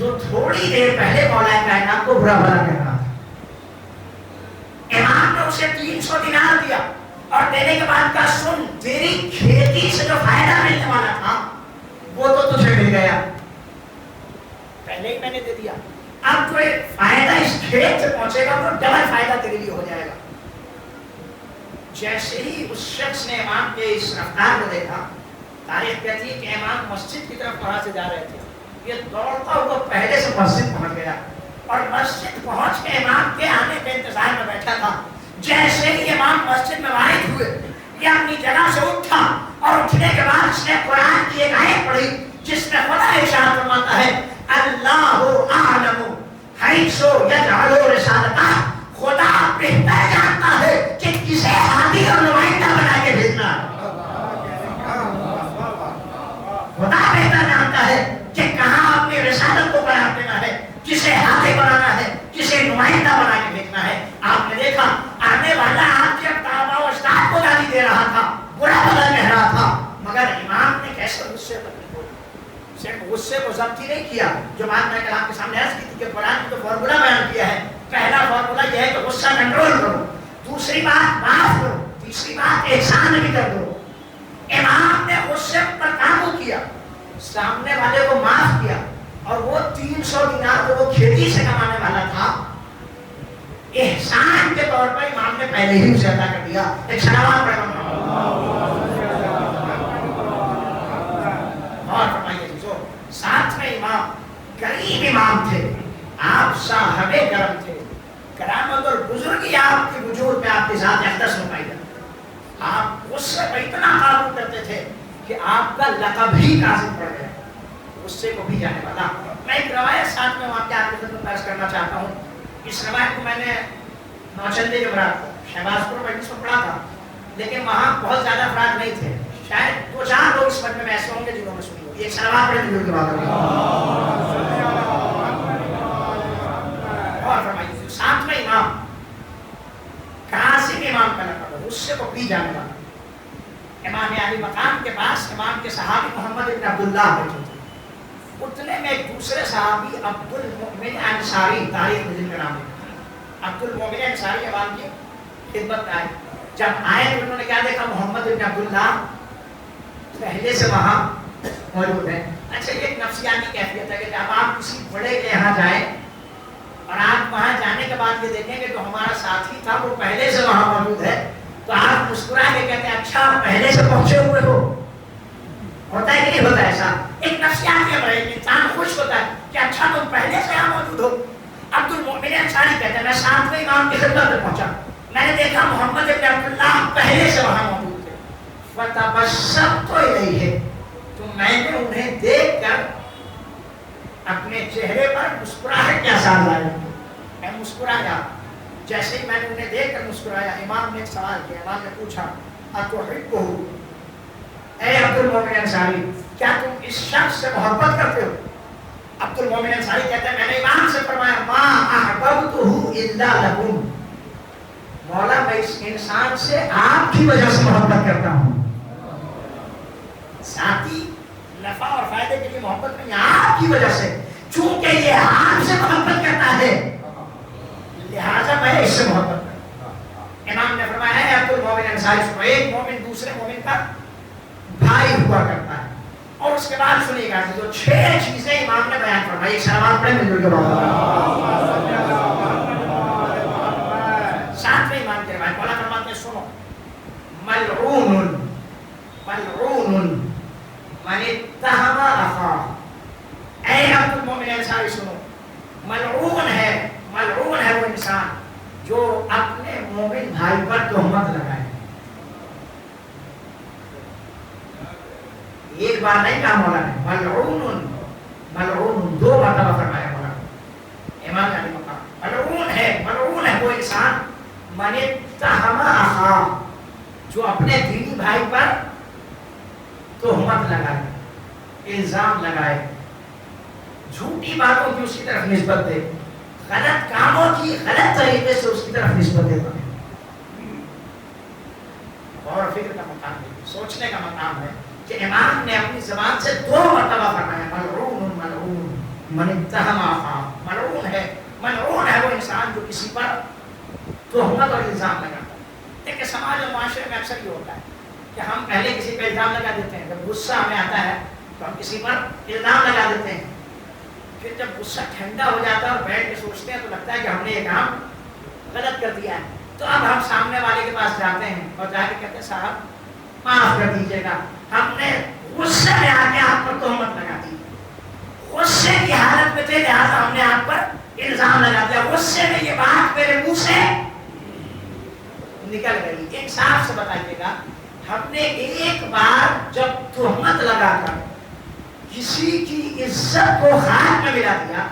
جو تھوڑی دیر پہلے مولا کائنات کو برا بھلا کہہ رہا تھا. امام نے اسے 300 دینار دیا اور دینے کے بعد کہا سن تیری کھیتی سے جو فائدہ ملنے والا تھا وہ تو تجھے مل گیا, پہلے ہی میں نے دے دیا, اب جو فائدہ اس کھیت سے پہنچے گا وہ ڈبل فائدہ تیرے لیے ہو جائے گا. جیسے ہی اس شخص نے امام کے اس رفتار کو دیکھا, تاریخ کہتی ہے کہ امام مسجد کی طرف وہاں سے جا رہے تھے, یہ دوڑتا ہوا پہلے سے مسجد پہنچ گیا اور مسجد پہنچ کے امام کے آنے کے انتظار میں بیٹھا تھا. جیسے ہی امام مسجد میں وارد ہوئے یہ اپنی جگہ سے اٹھا اور اٹھنے کے بعد اس نے قرآن کی ایک آیت پڑھی جس میں خدا ارشاد فرماتا ہے اللہ اعلم حیث یجعل رسالتہ, خدا بہتر جانتا ہے کہ کسے ہادی اور نمائندہ بنا کے بھیجنا ہے. خدا بہتر جانتا ہے کہ کہاں اپنی رسالت کو قرار دینا ہے, کسے ہاتھی بنانا ہے, کسے نمائندہ بنا کے بھیجنا ہے. آپ نے دیکھا آنے والا آپ کے ابا و اجداد کو گالی دے رہا تھا, برا بھلا کہہ رہا تھا, مگر امام نے کیسے غصے پر صرف غصے کو ضبط ہی نہیں کیا. جو بات میں کلام کے سامنے عرض کی تھی کہ قرآن نے تو فارمولہ بیان کیا ہے. پہلا فارمولہ یہ ہے کہ غصہ کنٹرول کرو, دوسری بات معاف کرو, تیسری بات احسان بھی کر دو. امام نے غصے پر قابو کیا, سامنے والے کو معاف کیا, اور وہ 300 دینار جو وہ کھیتی سے کمانے والا تھا احسان کے طور پر امام نے پہلے ہی اسے عطا کر دیا. ایک سلام پڑھنا اور فرمائیے جو ساتھ میں امام غریب امام تھے, آپ صاحب کرم تھے, کرامت اور بزرگی آپ کی وجود میں آپ کی ذات اقدس میں پائی جاتی. آپ غصے پر اتنا قابو کرتے تھے کہ آپ کا لقب ہی کاظم پڑ گیا, غصے کو بھی جانے والا. میں ایک روایت ساتھ میں وہاں کے آپ کے خدمت پیش کرنا چاہتا ہوں. اس روایت کو میں نے نوچندے کے برات شہباز پور مجلس میں پڑھا تھا, لیکن وہاں بہت زیادہ افراد نہیں تھے, شاید 2-4 لوگ اس مجمع میں ایسے ہوں گے جنہوں نے سنی ہوگی. ایک سلوات پڑھیں حضور کے بعد اور فرمائیے ساتھ میں امام قاسم امام کا لقب ہے, غصے کو پی جانے والا. امام علی مقام کے پاس امام کے صحابی محمد ابن عبداللہ بیٹھے تھے. اتنے میں ایک دوسرے صحابی عبد المؤمن انصاری, تاریخ میں جن کا نام ہے عبد المؤمن انصاری, امام کی خدمت آئے. جب آئے تو انہوں نے کیا دیکھا, محمد ابن عبداللہ پہلے سے وہاں موجود ہے. اچھا یہ ایک نفسیاتی کیفیت ہے کہ جب آپ کسی بڑے کے یہاں جائیں اور آپ وہاں جانے کے بعد یہ دیکھیں کہ جو ہمارا ساتھی تھا وہ پہلے سے وہاں موجود ہے, تو آپ مسکرا کے کہتے ہیں اچھا آپ پہلے سے پہنچے ہوئے ہو. ہوتا ہے کہ نہیں ہوتا ایسا؟ ایک نفسیاتی امر ہے, انسان خوش ہوتا ہے کہ اچھا تم پہلے سے یہاں موجود ہو. عبد المؤمن انصاری کہتے ہیں میں ساتھ میں امام کی خدمت میں پہنچا, میں نے دیکھا محمد ابن عبداللہ پہلے سے وہاں موجود تھے. فتبسمت الیہ, تو میں نے انہیں دیکھ کر اپنے چہرے پر مسکراہٹ کے آثار لائے, میں مسکرایا. جیسے ہی میں نے انہیں دیکھ کر مسکرایا, امام نے ایک سوال کیا. امام نے پوچھا اتحبہ, اے عبد المؤمن انصاری کیا تم اس شخص سے محبت کرتے ہو؟ عبد المؤمن انصاری کہتے ہیں میں نے امام سے فرمایا ما احببتہ الا لکم, مولا میں اس انسان سے آپ کی وجہ سے محبت کرتا ہوں. ساتھی نفع اور فائدے کے لیے محبت نہیں, آپ کی وجہ سے, چونکہ یہ آپ سے محبت کرتا ہے لہذا میں اس سے محبت کرتا ہوں. امام نے فرمایا ہے عبد المؤمن انصاری سنو, ایک مومن دوسرے مومن کا بھائی ہوا کرتا ہے. اور اس کے بعد سنیے گا جو 6 چیزیں امام نے بیان فرمائی. سلام پڑھیں مل کے بعد ساتھ میں امام کے روایت مولا فرماتے ہیں سنو, ملعون ملعون من اتهم اخاه, اے عبد المؤمن انصاری سنو, ملعون ہے وہ انسان جو اپنے مومن بھائی پر تہمت لگائے. ایک بار نہیں کہا مولا نے, ملعون ملعون 2 مرتبہ فرمایا مولا. امام علی مقام ملعون ہے وہ انسان من اتهم اخاه, جو اپنے دینی بھائی پر تہمت لگائے, الزام لگائے, جھوٹی باتوں کی اس کی طرف نسبت دے, غلط کاموں کی غلط طریقے سے اس کی طرف نسبت دیتا ہے. اور فکر کا مقام ہے, سوچنے کا مقام ہے کہ امام نے اپنی زبان سے 2 مرتبہ فرمایا ملعون ملعون. من اتهم اخاه، ملعون ہے وہ انسان جو کسی پر تہمت اور الزام لگاتا ہے۔ دیکھیں سماج اور معاشرے میں اکثر یہ ہوتا ہے کہ ہم پہلے کسی پہ الزام لگا دیتے ہیں، جب غصہ ہمیں آتا ہے تو ہم کسی پر الزام لگا دیتے ہیں، پھر جب غصہ ٹھنڈا ہو جاتا ہے اور بیٹھ کے سوچتے ہیں تو لگتا ہے کہ ہم نے یہ کام غلط کر دیا ہے، تو اب ہم سامنے والے کے پاس جاتے ہیں اور جا کے کہتے ہیں صاحب معاف کر دیجیے گا، ہم نے غصے میں آ کے آپ پر تہمت لگا دی، غصے کی حالت میں تھے لہٰذا ہم نے آپ پر الزام لگا دیا، غصے میں یہ بات میرے منہ سے نکل گئی۔ انصاف سے بتائیے گا، ہم نے ایک بار جب تہمت لگا کر کسی کی عزت کو خاک میں ملا دیا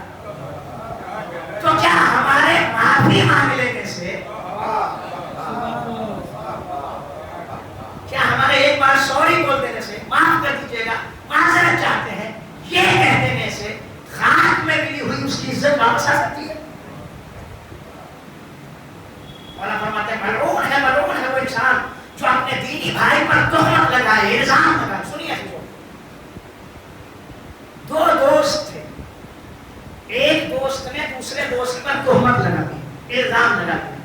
تو کیا ہمارے معافی مانگ لینے سے، کیا ہمارے ایک بار سوری بول دینے سے، معاف کر دیجیے گا، معذرت چاہتے ہیں، یہ کہہ دینے سے خاک میں ملی ہوئی اس کی عزت واپس آ سکتی ہے؟ مولانا فرماتے ہیں ملعون ہے وہ انسان جو اپنے دینی بھائی پر تہمت لگائے، الزام لگائے۔ سنیے دو دوست تھے، ایک دوست نے دوسرے دوست پر تہمت لگا دی، الزام لگا دیا،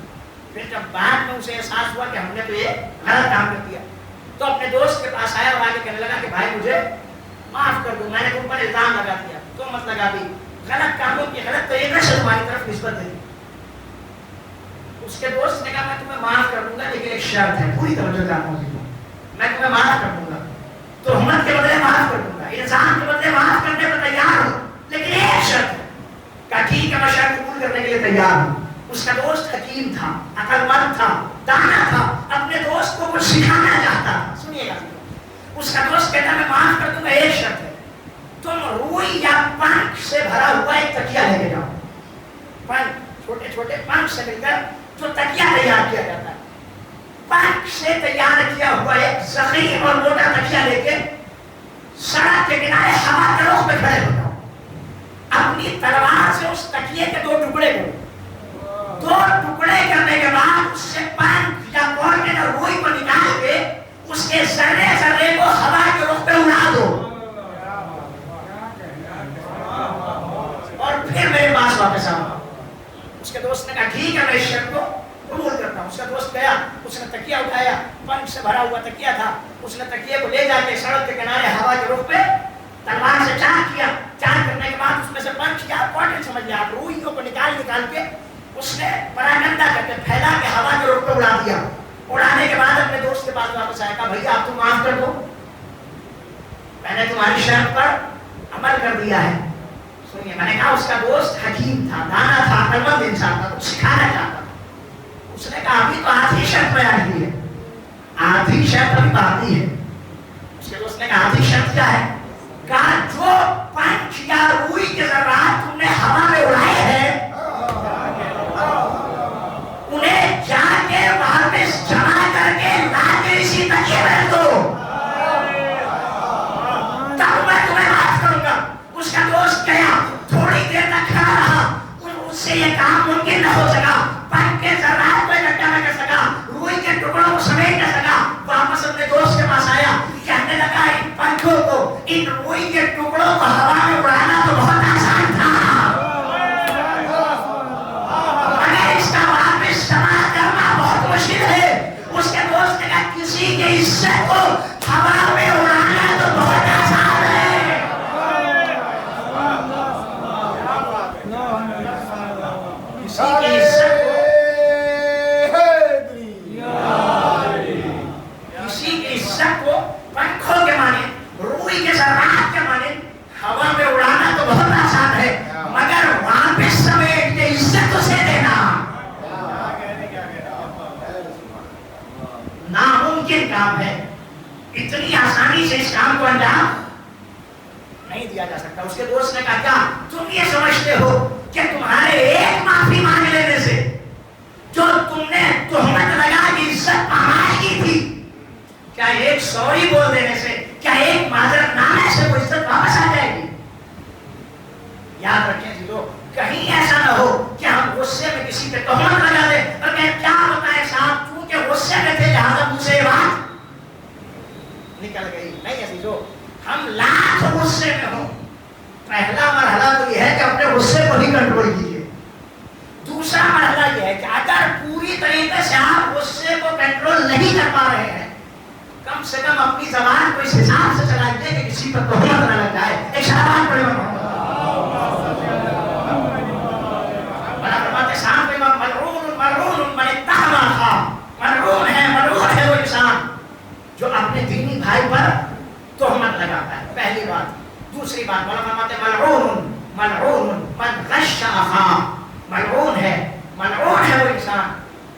پھر جب بعد میں اسے احساس ہوا کہ ہم نے تو یہ غلط کام کر دیا تو اپنے دوست کے پاس آیا اور آگے کہنے لگا کہ بھائی مجھے معاف کر دو، میں نے تم پر الزام لگا دیا، تہمت لگا دی، غلط کاموں کی غلط طریقے سے تمہاری طرف نسبت دے دی۔ اس کے دوست نے کہا میں تمہیں معاف کر دوں گا لیکن ایک شرط ہے، پوری توجہ سے میں تمہیں معاف کر دوں گا، تہمت کے بدلے معاف کر دوں گا، الزام کے بدلے معاف کرنے پر تیار ہوں، لیکن ایک شرط ہے۔ کہا ٹھیک ہے میں شرط قبول کرنے کے لیے تیار ہوں۔ اس کا دوست حکیم تھا، عقل مند تھا، دانا تھا، اپنے دوست کو کچھ سکھانا چاہتا تھا۔ سنیے گا، اس کا دوست کہتا میں معاف کر دوں گا، ایک شرط ہے، تم روئی یا پنکھ سے بھرا ہوا ایک تکیا لے کے جاؤ، پنکھ، چھوٹے چھوٹے پنکھ سے مل کر جو تکیا تیار کیا جاتا ہے، پنکھ سے تیار کیا ہوا ایک ضخیم اور موٹا تکیا لے کے سڑک کے کنارے ہوا کے رخ پہ کھڑے ہو جاؤ، اپنی تلوار سے اس تکیے کے دو ٹکڑے کرو، دو ٹکڑے کرنے کے بعد اس سے پنکھ یا کاٹن اور روئی کو نکال کے اس کے ذرے ذرے کو ہوا کے رخ پہ اڑا دو اور پھر میرے پاس واپس آؤ۔ اس کے دوست نے کہا ٹھیک ہے میں اس شرط کو قبول کرتا ہوں۔ اس کا دوست گیا، اس نے تکیہ اٹھایا، پنکھ سے بھرا ہوا تکیہ تھا، اس نے تکیے کو لے جا کے سڑک کے کنارے ہوا کے رخ پہ تلوار سے چاک کیا، چاک کرنے کے بعد اس میں سے پنکھ یا کاٹن سمجھ لیا آپ، روئیوں کو نکال کے اس نے پراگندہ کر کے پھیلا کے ہوا کے رخ پہ اڑا دیا۔ اڑانے کے بعد اپنے دوست کے پاس واپس آیا، کہا بھائی آپ تو معاف کر دو، میں نے تمہاری شرط پر عمل کر دیا ہے۔ سنیے میں نے کہا اس کا دوست حکیم تھا، دانا تھا، عقل مند انسان تھا، کچھ سکھانا چاہتا تھا۔ اس نے کہا ابھی تو آدھی شرط بیان کی ہے، آدھی شرط ابھی باقی ہے۔ اس کے دوست نے کہا آدھی شرط کیا ہے؟ کہا جو پنکھ یا روئی کے ذرات تم نے ہوا میں اڑائے ہیں انہیں جا کے واپس جمع کر کے لا کے اسی تکیے میں رکھ دو، تب میں تمہیں معاف کروں گا۔ اس کا دوست گیا، تھوڑی دیر تک کھڑا رہا، اس سے یہ کام ممکن نہ ہو سکا، پنکھ کے ذرات کو اکٹھا نہ کر سکا، روئی کے ٹکڑوں کو سمیٹ نہ سکا، واپس اپنے دوست کے پاس آیا، کہنے لگا ان پنکھوں کو، ان روئی کے ٹکڑوں کو ہوا میں اڑانا تو بہت آسان تھا، مگر اس کا واپس جمع کرنا بہت مشکل ہے۔ اس کے دوست نے کہا کسی کے حصے کو ہوا میں اڑانا تو بہت آسان ہے، کسی کے حصے کو پنکھوں کے مانے، روئی کے ذرات کے مانے ہوا میں اڑانا تو بہت آسان ہے، مگر واپس سمیٹ کے عزت اسے دینا ناممکن کام ہے۔ اتنی آسانی سے اس کام کو انجام نہیں دیا جا سکتا۔ اس کے دوست نے کہا کیا تم یہ سمجھتے ہو کہ تمہارے ایک معافی مانگ لینے سے جو تم نے تہمت لگا کے عزت پامال کی تھی، کیا ایک سوری بول دینے سے، کیا ایک معذرت نامے سے وہ عزت واپس آ جائے گی؟ یاد رکھیں جیو، کہیں ایسا نہ ہو کہ ہم غصے میں کسی پہ تہمت لگا دیں اور کہیں کیا بتائیں صاحب چونکہ غصے میں تھے لہٰذا مجھ سے یہ بات نکل گئی۔ نہیں عزیزو، ہم لاکھ غصے میں ہوں، پہلا مرحلہ مرحلہ تو یہ ہے کہ اپنے غصے کو ہی کنٹرول کیجیے. دوسرا مرحلہ یہ ہے کہ اگر پوری طریقے سے آپ غصے کو کنٹرول نہیں کر پا رہے ہیں، کم سے کم اپنی زبان کو اس حساب سے چلائیے کہ کسی پر تہمت نہ لگ جائے. ایک شہبان پڑے ملعون ہے وہ انسان جو اپنے دینی بھائی پر تہمت لگاتا ہے. پہلی بات. دوسری بات مولانا فرماتے ہیں ملعون من غش اخاه. ملعون ہے وہ انسان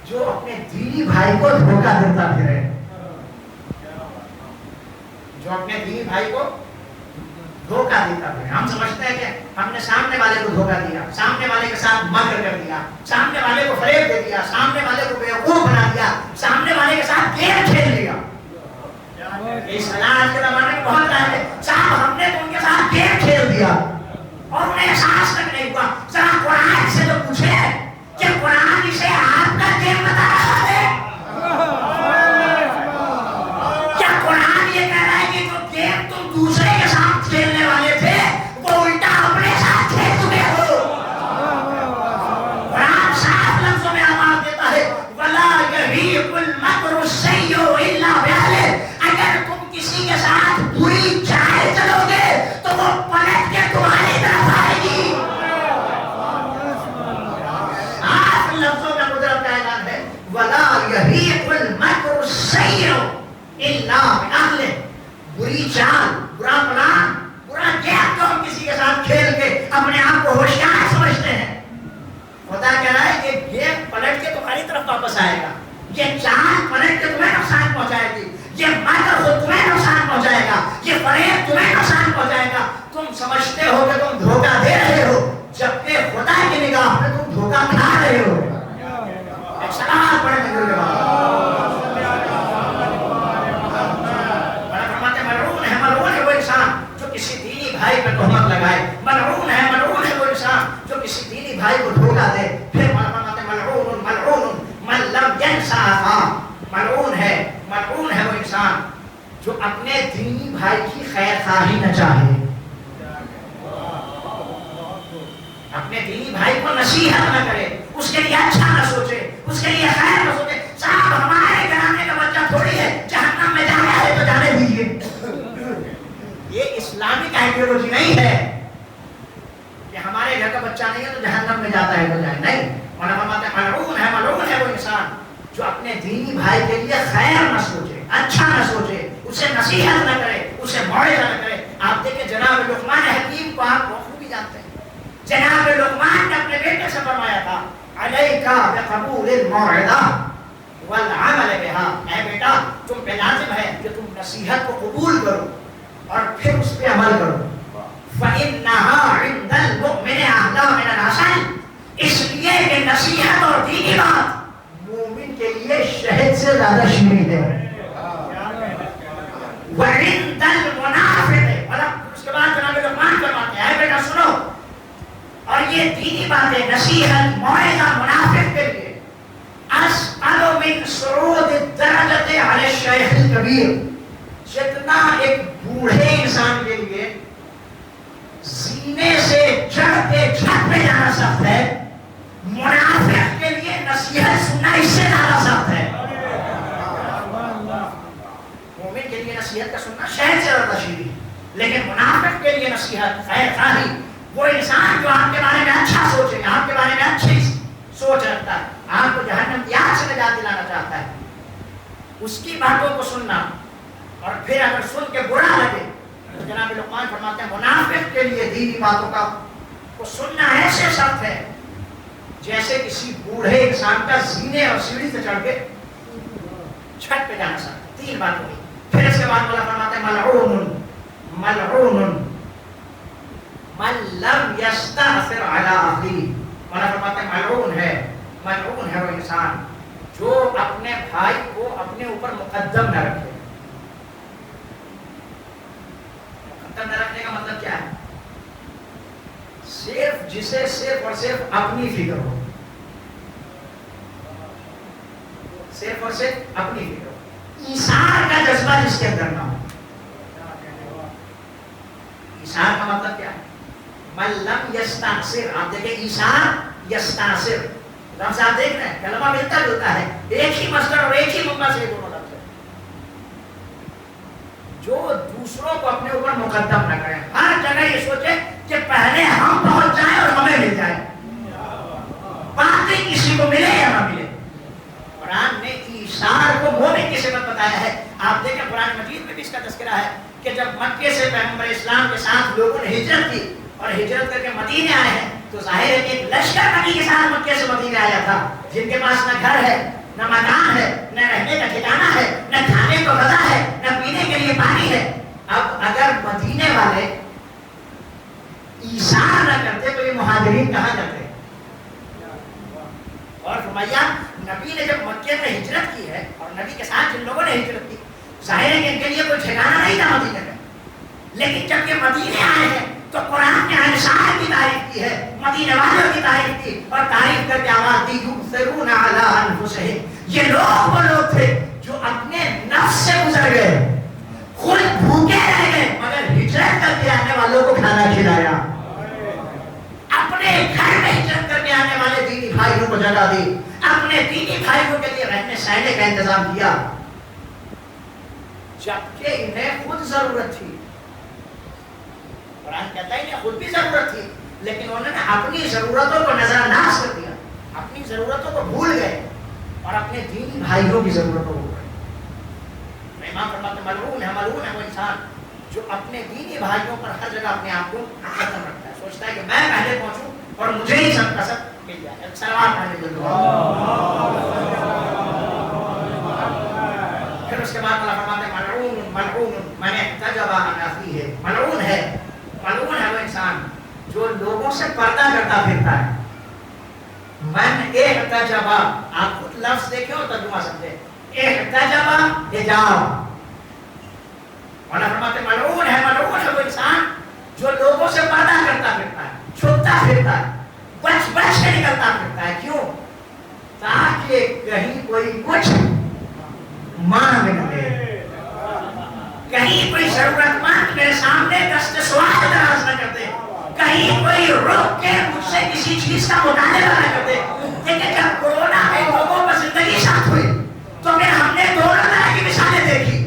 جو اپنے دینی بھائی کو دھوکہ دیتا پھرے. جو اپنے دینی بھائی کو دھوکہ دیتا پھرے. ہم سمجھتے ہیں کہ ہم نے سامنے والے کو دھوکہ دیا، سامنے والے کے ساتھ مکر کر دیا، سامنے والے کو فریب دے دیا، سامنے والے کو بیوقوف بنا دیا، سامنے والے کے ساتھ گیم کھیل لیا. اس آج کے زمانے میں بہت ہے صاحب ہم نے تو ان کے ساتھ گیم کھیل دیا اور انہیں احساس تک نہیں ہوا. ذرا قرآن سے تو پوچھے کہ قرآن اسے آپ کا گیم بتا رہا ہے. کیا قرآن یہ کہہ رہا ہے کہ جو گیم تم دوسرے کے ساتھ کھیلنے والے تھے وہ الٹا اپنے ساتھ کھیل چکے ہو؟ قرآن صاف لفظوں میں آواز دیتا ہے وَلَا يَحِيقُ الْمَكْرُ السَّيِّئُ إِلَّا بِأَهْلِهِ. اگر تم کسی کے ساتھ بری چال چلو گے تو وہ پلٹ کے تمہاری طرف آئے گی. صاف لفظوں میں قدرت کا اعلان ہے وَلَا يَحِيقُ الْمَكْرُ السَّيِّئُ إِلَّا بِأَهْلِهِ. بری چال، برا پلان، برا گیم جو ہم کسی کے ساتھ کھیل کے اپنے آپ کو ہوشیار سمجھتے ہیں، خدا کہہ رہا ہے کہ گیم پلٹ کے تمہاری طرف واپس آئے گا. یہ چال پلٹ کے تمہیں نقصان پہنچائے گی، یہ مکر خود تمہیں نقصان پہنچائے گا، یہ فریب تمہیں نقصان پہنچائے گا. تم سمجھتے ہو کہ تم دھوکہ دے رہے ہو جبکہ خدا کی نگاہ میں تم دھوکہ کھا رہے ہو. ایک سلام پڑھنے کے لیے ملعون ہے وہ انسان جو کسی دینی بھائی پر تہمت لگائے. ملعون ہے وہ انسان جو کسی دینی بھائی کو دھوکہ دے. پھر ملعون من لم ينسى اخاه. ملعون ہے وہ انسان جو اپنے دینی بھائی کی خیر خواہی نہ چاہے، اپنے دینی بھائی کو نصیحت نہ کرے، اس کے لیے اچھا نہ سوچے، اس کے لیے خیر نہ سوچے. صاحب ہمارے گھرانے کا بچہ تھوڑی ہے جہنم میں جانا ہے تو جانے دیجیے. یہ اسلامک آئیڈیالوجی نہیں ہے کہ ہمارے گھر کا بچہ نہیں ہے تو جہنم میں جاتا ہے تو جائے. نہیں، ملعون ہے وہ انسان جو اپنے دینی بھائی کے لیے خیر نہ سوچے، اچھا نہ سوچے، اسے نصیحت نہ کرے، اسے موعظہ نہ کرے. آپ دیکھیں جناب لقمان حکیم کو آپ بخوبی جانتے ہیں. جناب لقمان نے اپنے بیٹے سے فرمایا تھا علیک بقبول الموعظہ والعمل بها. اے بیٹا تم پہ لازم ہے کہ تم نصیحت کو قبول کرو اور پھر اس پہ عمل کرو. فإنها عند المؤمن أهدى من العسل. اس لیے کہ نصیحت اور دینی بات مومن کے لیے شہد سے زیادہ شیریں ہے. وعند المنافق. اس کے بعد جناب لقمان فرماتے ہیں اے بیٹا سنو، اور یہ دینی باتیں نصیحت موعظہ منافق کے لیے اسقل من صعود الدرجۃ علی الشیخ الکبیر. جتنا ایک بوڑھے انسان کے لیے سینے سے چڑھ کے چھت پہ جانا سخت ہے، منافق کے لیے نصیحت سننا اس سے زیادہ سخت ہے. مومن کے لیے نصیحت کا سننا شہد سے زیادہ شیریں، لیکن منافق کے لیے نصیحت خیر خواہی، وہ انسان جو آپ کے بارے میں اچھا سوچے، آپ کے بارے میں اچھی سوچ رکھتا ہے، آپ کو جہنم کی آگ سے نجات دلانا چاہتا ہے، اس کی باتوں کو سننا. اور پھر اگر سن کے برا لگے تو جناب لقمان فرماتے ہیں منافق کے لیے دینی باتوں کا کو سننا ایسے سخت ہے جیسے کسی بوڑھے انسان کا زینے اور سیڑھی سے چڑھ کے چھت پہ جانا سخت. 3 بات ہوئی. پھر اس کے بعد مولا فرماتے ہیں ملعون من لم یستأثر علی اخیہ. مولا فرماتے ہیں ملعون ہے وہ انسان جو اپنے بھائی کو اپنے اوپر مقدم نہ رکھے. مقدم نہ رکھنے کا مطلب کیا ہے؟ صرف جسے صرف اور صرف اپنی فکر ہو، صرف اور صرف اپنی فکر ہو، ایثار کا جذبہ جس کے اندر نہ ہو. ایثار کا مطلب کیا ہے؟ من لم یستعصر، آپ دیکھیں ایثار یستعصر لفظ آپ دیکھ رہے ہیں، کلمہ ملتا جلتا ہے، ایک ہی مصدر اور ایک ہی مبنی سے دونوں لفظ ہیں. جو دوسروں کو اپنے اوپر مقدم نہ کریں، ہر جگہ یہ سوچے کہ پہلے ہم پہنچ جائیں اور ہمیں مل جائے، باقی کسی کو ملے یا نہ ملے. قرآن نے ایثار کو مومن کی صفت بتایا ہے. آپ دیکھیں قرآن مجید میں بھی اس کا تذکرہ ہے کہ جب مکے سے پیغمبر اسلام کے ساتھ لوگوں نے ہجرت کی اور ہجرت کر کے مدینے آئے ہیں، تو ظاہر ہے کہ ایک لشکر نبی کے ساتھ مکے سے مدینے آیا تھا، جن کے پاس نہ گھر ہے، نہ مکان ہے، نہ رہنے کا ٹھکانہ ہے، نہ کھانے کو غذا ہے، نہ پینے کے لیے پانی ہے. اب اگر مدینے والے ایثار نہ کرتے تو یہ مہاجرین کہاں جاتے؟ اور فرمایا نبی نے جب مکے میں ہجرت کی ہے اور نبی کے ساتھ جن لوگوں نے ہجرت کی، ظاہر ہے کہ ان کے لیے کوئی ٹھکانہ نہیں تھا مدینے میں، لیکن جب یہ مدینے آئے ہیں تو قرآن نے انصار کی تعریف کی ہے، مدینے والوں کی تعریف کی اور تعریف کر کے آواز دی یؤثرون علی انفسہم. یہ لوگ وہ لوگ تھے جو اپنے نفس سے گزر گئے، خود بھوکے رہ گئے مگر ہجرت کر کے آنے والوں کو کھانا کھلایا، اپنے گھر میں ہجرت کر کے آنے والے دینی بھائیوں کو جگہ دی، اپنے دینی بھائیوں کے لیے رہنے سہنے کا انتظام کیا، جبکہ انہیں خود ضرورت تھی. قرآن کہتا ہے انہیں خود بھی ضرورت تھی، لیکن انہوں نے اپنی ضرورتوں کو نظر انداز کر دیا، اپنی ضرورتوں کو بھول گئے اور اپنے دینی بھائیوں کی ضرورتوں کو بھول گئے. امام فرماتے ہیں ملعون ہے وہ انسان جو اپنے دینی بھائیوں پر ہر جگہ اپنے آپ کو ختم رکھتا ہے، سوچتا ہے کہ میں پہلے پہنچوں اور مجھے ہی سب کا سب مل جائے. سلوات پڑھنے کے لیے پھر اس کے بعد اللہ فرماتے ہیں ملعون من احتجب عن اخیہ. ملعون ہے وہ انسان جو لوگوں سے پردہ کرتا پھرتا ہے. من احتجب، آپ خود لفظ دیکھیں اور ترجمہ سمجھیں. احتجب حجاب، اللہ فرماتے ہیں ملعون ہے وہ انسان جو لوگوں سے پردہ کرتا پھرتا ہے، چھپتا پھرتا ہے، بچ کے نکلتا پھرتا ہے. کیوں؟ تاکہ کہیں کوئی کچھ مانگ نہ لے، کہیں کوئی ضرورت مند میرے سامنے دست سوال دراز نہ کرتے، کہیں کوئی روک کے مجھ سے کسی چیز کا مطالبہ نہ کرتے. لیکن جب کورونا میں لوگوں پر زندگی ساتھ ہوئی تو پھر ہم نے دونوں طرح کی مثالیں دیکھی.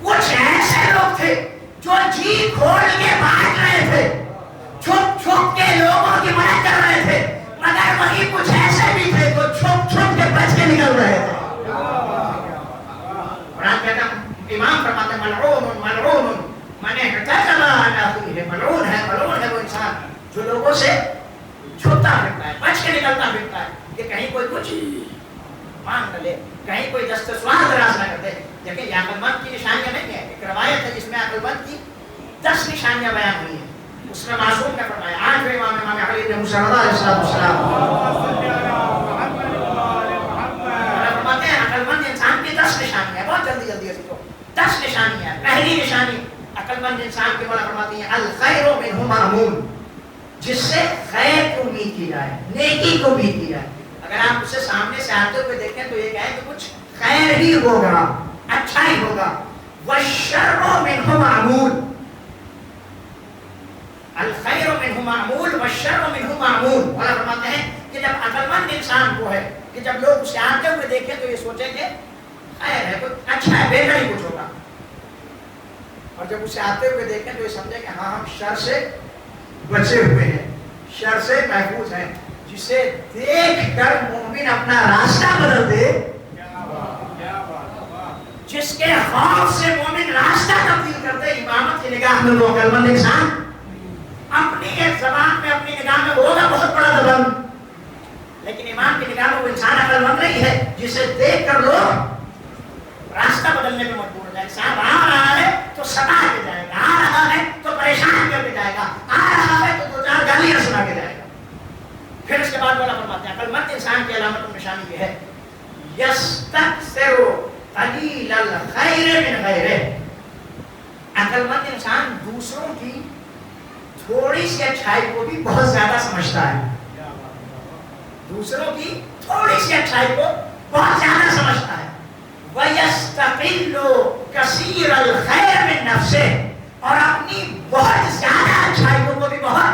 کچھ ایسے لوگ تھے جو جی کھول کے بانٹ رہے تھے، چھپ کے لوگوں کی مدد کر رہے تھے، مگر وہی کچھ ایسے بھی تھے جو چھپ کے بچ کے نکل رہے تھے. قرآن کہتا ہے، امام فرماتے ہیں ملعون من احتجب عن اخیہ. ملعون ہے وہ انسان جو لوگوں سے چھپتا پھرتا ہے، بچ کے نکلتا پھرتا ہے کہ کہیں کوئی کچھ مانگ نہ لے، کہیں کوئی دست سوال دراز نہ کرتے. دیکھیں یہ عقل مند کی نشانیاں نہیں ہیں. ایک روایت ہے جس میں عقل مند کی 10 نشانیاں بیان ہوئی ہیں. اس میں معصوم نے فرمایا، آج امام علی بن موسیٰ علیہ السلام فرماتے ہیں عقل مند انسان کی 10 نشانیاں. بہت جلدی ہے 10 نشانیاں. پہلی نشانی عقل مند انسان کی مولا فرماتی ہیں الخیر منہ معمول، جس سے خیر کی امید کی جائے، نیکی کو امید کی جائے. اگر آپ اسے سامنے سے آتے ہوئے دیکھیں تو یہ کہیں کہ کچھ خیر ہی ہوگا، اچھا ہی ہوگا. والشر منہ معمول، الخیر منہ معمول والشر منہ معمول. مولا فرماتے ہیں کہ جب عقل مند انسان کو ہے کہ جب لوگ اسے آتے ہوئے دیکھیں تو یہ سوچیں کہ خیر ہے، کچھ اچھا ہے، بہتر ہی کچھ ہوگا. اور جب اسے آتے ہوئے دیکھیں تو یہ سمجھیں کہ ہاں ہم شر سے بچے ہوئے ہیں، شر سے محفوظ ہیں. جسے دیکھ کر مومن اپنا راستہ بدل دے، جس کے خوف سے مومن راستہ تبدیل کر دے، امامت کی نگاہ میں وہ عقل مند انسان اپنی ایک زبان میں اپنی نگاہ میں ہوگا بہت بڑا دبنگ، لیکن امام کی نگاہ میں وہ انسان عقل مند نہیں ہے جسے دیکھ کر لوگ راستہ بدلنے میں مجبور ہو جائے. صاحب آ رہا ہے تو ستا کے جائے گا، آ رہا ہے تو پریشان کر کے جائے گا، آ رہا ہے تو 2-4 گالیاں سنا کے جائے گا. پھر اس کے بعد مولا فرماتے ہیں عقل مند انسان کی علامت و نشانی یہ ہے یستکثر قلیل الخیر من غیرہ. عقل مند انسان دوسروں کی تھوڑی سی اچھائی کو بھی بہت زیادہ سمجھتا ہے، دوسروں کی تھوڑی سی اچھائی کو بہت زیادہ سمجھتا ہے. وَيَسْتَقِلُّ كَثِيرَ الْخَيْرِ مِن نَفْسِهِ، اور اپنی بہت زیادہ اچھائیوں کو بھی بہت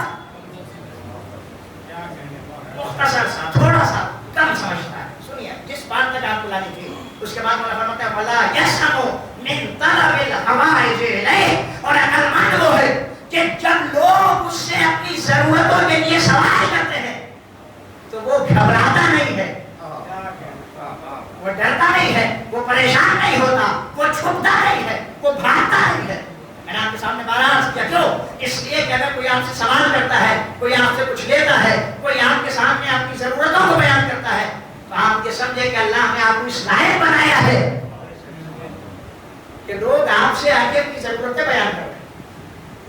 ضرورتوں کے لیے سوال کرتے ہیں تو وہ گھبراتا نہیں ہے، وہ ڈرتا نہیں ہے، وہ پریشان نہیں ہوتا، وہ چھپتا نہیں ہے، وہ بھاگتا نہیں ہے۔ میں نے آپ کے سامنے بارہ عرض کیا، کیوں؟ اس لیے کہ اگر کوئی آپ سے سوال کرتا ہے، کوئی آپ سے کچھ لیتا ہے، کوئی آپ کے سامنے آپ کی ضرورتوں کو بیان کرتا ہے، تو آپ یہ سمجھے کہ اللہ نے آپ کو اس لائق بنایا ہے کہ لوگ آپ سے آگے اپنی ضرورتیں بیان کر رہے ہیں،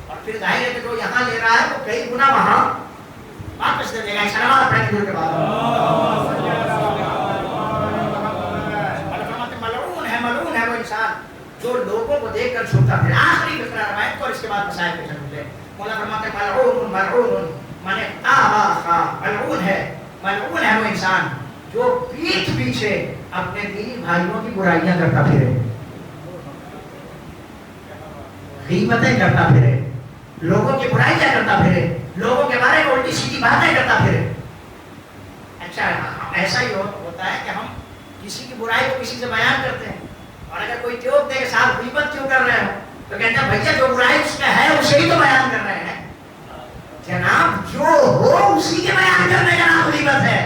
اور پھر ظاہر ہے کہ جو یہاں لے رہا ہے وہ کئی گنا وہاں واپس دے دے گا۔ سلام پڑھنے کے بعد ملعون ہے وہ انسان جو لوگوں کو دیکھ کر چھوٹا پھر۔ آخری فقرہ روایت کو اور اس کے بعد مسائل پہ چلتے ہیں۔ مولا فرماتے ہیں ملعون ملعون مانے ملعون ہے وہ انسان جو پیٹھ پیچھے اپنے دینی بھائیوں کی برائیاں کرتا پھرے، غیبتیں کرتا پھرے، لوگوں کی برائیاں کرتا پھرے، لوگوں کے بارے میں الٹی سیدھی باتیں کرتا پھرے۔ اچھا ایسا ہی ہوتا ہے کہ ہم کسی کی برائی کو کسی سے بیان کرتے ہیں، اور اگر کوئی ٹوک دے کہ صاحب غیبت کیوں کر رہے ہو، تو کہتے ہیں بھیا جو برائی اس میں ہے اسے ہی تو بیان کر رہے ہیں۔ جناب جو ہو اسی کے بیان کرنے کا نام غیبت ہے۔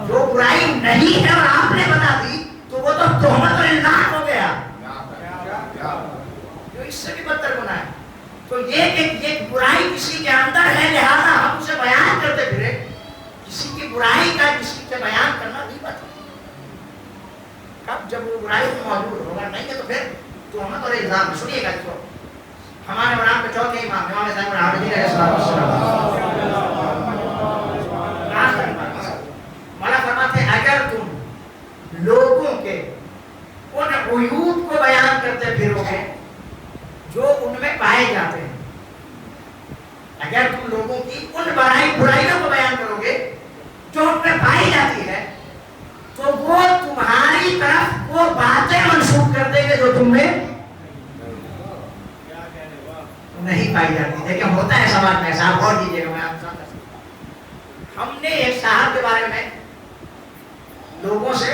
جو برائی نہیں ہے اور آپ نے بتا دی تو وہ تو تہمت اور الزام ہو گیا، جو اس سے بھی بدتر گناہ ہے۔ تو یہ کہ یہ برائی کسی کے اندر ہے لہذا ہم اسے بیان کرتے پھرے، کسی کی برائی کا کسی سے بیان کرنا غیبت ہے۔ کب؟ جب وہ برائی موجود ہوگا، نہیں ہے تو پھر تہمت اور الزام ہے۔ سنیے گا اس کو، ہمارے قرآن کے چوتھے امام امام زین العابدین علیہ السلام مولا فرماتے ہیں اگر تم لوگوں کے ان عیوب کو بیان کرتے پھرو گے جو ان میں پائے جاتے ہیں، اگر تم لوگوں کی ان برائیوں کو بیان کرو گے جو ان میں پائی جاتی ہے، تو وہ تمہاری طرف وہ باتیں منسوخ کر دیں گے جو تم میں نہیں پائی جاتی۔ لیکن ہوتا ہے سماج میں، صاحب غور کیجیے گا، میں آپ سے ہم نے ایک صاحب کے بارے میں لوگوں سے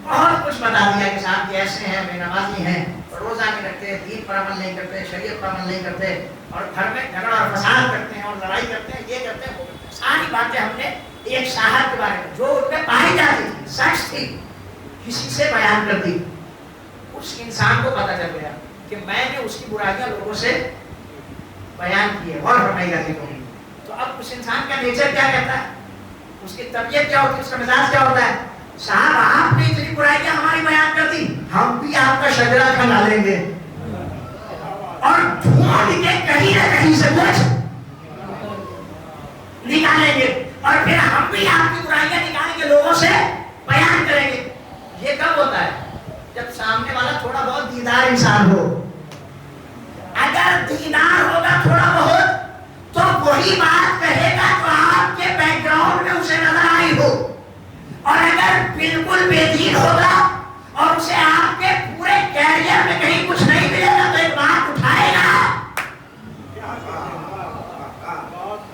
بہت کچھ بتا دیا کہ صاحب یہ ایسے ہیں، بے نمازی ہیں، روزہ نہیں رکھتے، دین پر عمل نہیں کرتے، شریعت پر عمل نہیں کرتے، اور گھر میں جھگڑا اور فساد کرتے ہیں اور لڑائی کرتے ہیں، یہ کرتے ہیں وہ کرتے ہیں۔ ساری باتیں ہم نے ایک صاحب کے بارے میں جو ان میں پائی جاتی تھی، سچ تھی، کسی سے بیان کر دی۔ اس انسان کو پتہ چل گیا کہ میں نے اس کی برائیاں لوگوں سے بیان کی ہے، اور فرمائی گا تو اب اس انسان کا نیچر کیا کہتا ہے، اس کی طبیعت کیا ہوتی ہے، اس کا مزاج کیا ہوتا ہے؟ صاحب آپ نے اتنی برائیاں ہماری بیان کر دی، ہم بھی آپ کا شجرہ کھلا لیں گے اور ڈھونڈ کے کہیں نہ کہیں سے کچھ نکالیں گے، اور پھر ہم بھی آپ کی برائیاں نکال کے لوگوں سے بیان کریں گے۔ یہ کب ہوتا ہے؟ جب سامنے والا تھوڑا بہت دیندار انسان ہو۔ اگر دیندار ہوگا تھوڑا بہت تو وہی بات کہے گا جو آپ کے بیک گراؤنڈ میں اسے نظر آئی ہو، اور اگر بالکل بے دین ہوگا اور اسے آپ کے پورے کیریئر میں کہیں کچھ نہیں ملے گا تو ایک بات اٹھائے گا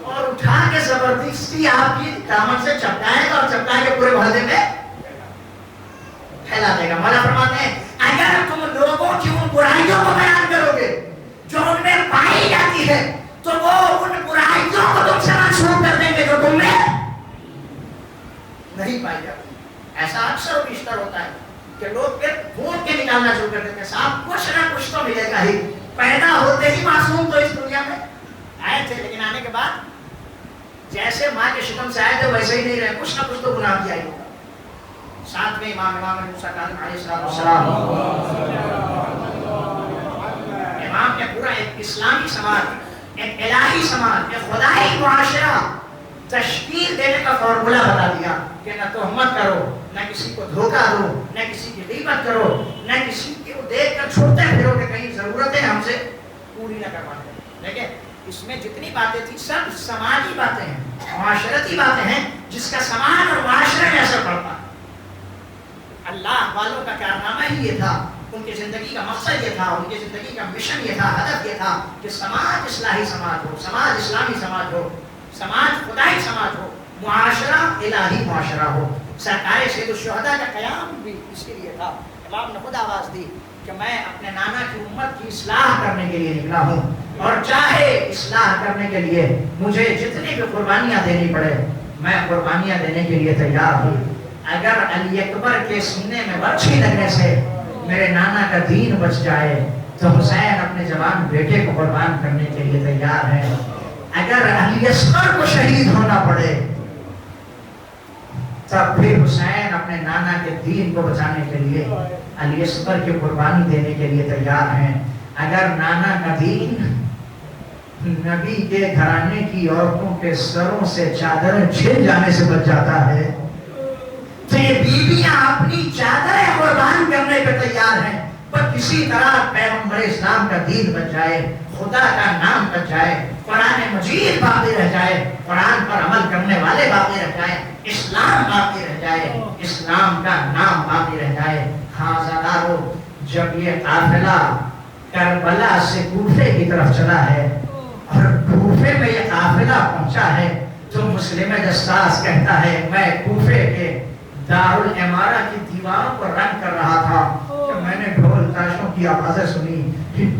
اور اٹھا کے زبردستی آپ کی دامن سے چپکائے گا اور چپکا کے پورے محلے میں پھیلا دے گا۔ مولا فرماتے ہیں اگر تم لوگوں کی ان برائیوں کو بیان کرو گے جو ان میں پائی جاتی ہے تو وہ ان برائیوں کو تم سے منسوخ کر دیں گے جو تم میں نہیں پائی جاتی۔ ایسا اکثر و بیشتر ہوتا ہے کہ لوگ پھر ڈھونڈ کے نکالنا شروع کر دیتے ہیں، صاحب کچھ نہ کچھ تو ملے گا ہی۔ پیدا ہوتے ہی معصوم تو اس دنیا میں آئے تھے، لیکن آنے کے بعد جیسے ماں کے شکم سے آئے تھے ویسے ہی نہیں رہے، کچھ نہ کچھ تو گناہ کیا ہی ہوگا۔ ساتھ میں امام موسیٰ کاظم علیہ السلام امام نے پورا ایک اسلامی سماج، ایک الہی سماج، ایک خدائی معاشرہ تشکیل دینے کا فارمولہ بتا دیا کہ نہ تہمت کرو، نہ کسی کو دھوکہ دو، نہ کسی کی غیبت کرو، نہ کسی کو دیکھ کر چھوڑتے پھرو کہ کہیں ضرورتیں ہم سے پوری نہ کروا دیں۔ لیکن اس میں جتنی باتیں تھیں سب سماجی باتیں ہیں، معاشرتی باتیں ہیں جس کا سماج اور معاشرے میں اثر پڑتا ہے۔ اللہ والوں کا کارنامہ ہی یہ تھا، ان کی زندگی کا مقصد یہ تھا، ان کی زندگی کا مشن یہ تھا، ہدف یہ تھا کہ سماج اصلاحی سماج ہو، سماج اسلامی سماج ہو، سماج خدائی سماج ہو، معاشرہ الہی معاشرہ ہو۔ سرکار سید الشہداء کا قیام بھی اس کے لیے تھا۔ امام نے خود آواز دی کہ میں اپنے نانا کی امت کی اصلاح کرنے کے لیے نکلا ہوں۔ اور چاہے اصلاح کرنے کے لیے مجھے جتنی بھی قربانیاں دینی پڑے میں قربانیاں دینے کے لیے تیار ہوں. اگر علی اکبر کے سینے میں برچھی لگنے سے میرے نانا کا دین بچ جائے تو حسین اپنے جوان بیٹے کو قربان کرنے کے لیے تیار ہے. اگر علی اصغر کو شہید ہونا پڑے تب پھر حسین اپنے نانا کے دین کو بچانے کے لیے علی اصغر کی قربانی دینے کے لیے تیار ہیں. اگر نانا کا دین نبی کے گھرانے کی عورتوں کے سروں سے چادریں چھن جانے سے بچ جاتا ہے تو یہ بیویاں اپنی چادریں قربان کرنے پہ تیار ہیں. پر کسی طرح پیغمبر اسلام کا دین بچ جائے, خدا کا نام بچ جائے, قرآن مجید باقی رہ جائے, قرآن پر عمل کرنے والے باقی رہ جائے, اسلام باقی رہ جائے, اسلام کا نام باقی رہ جائے. ہاں زادارو, جب یہ قافلہ کربلا سے کوفے کی طرف چلا ہے اور کوفے میں یہ قافلہ پہنچا ہے تو مسلم جساس کہتا ہے میں کوفے کے دارالعمارہ کی دیواروں کو رنگ کر رہا تھا کہ میں نے ڈھول تاشوں کی آوازیں سنی,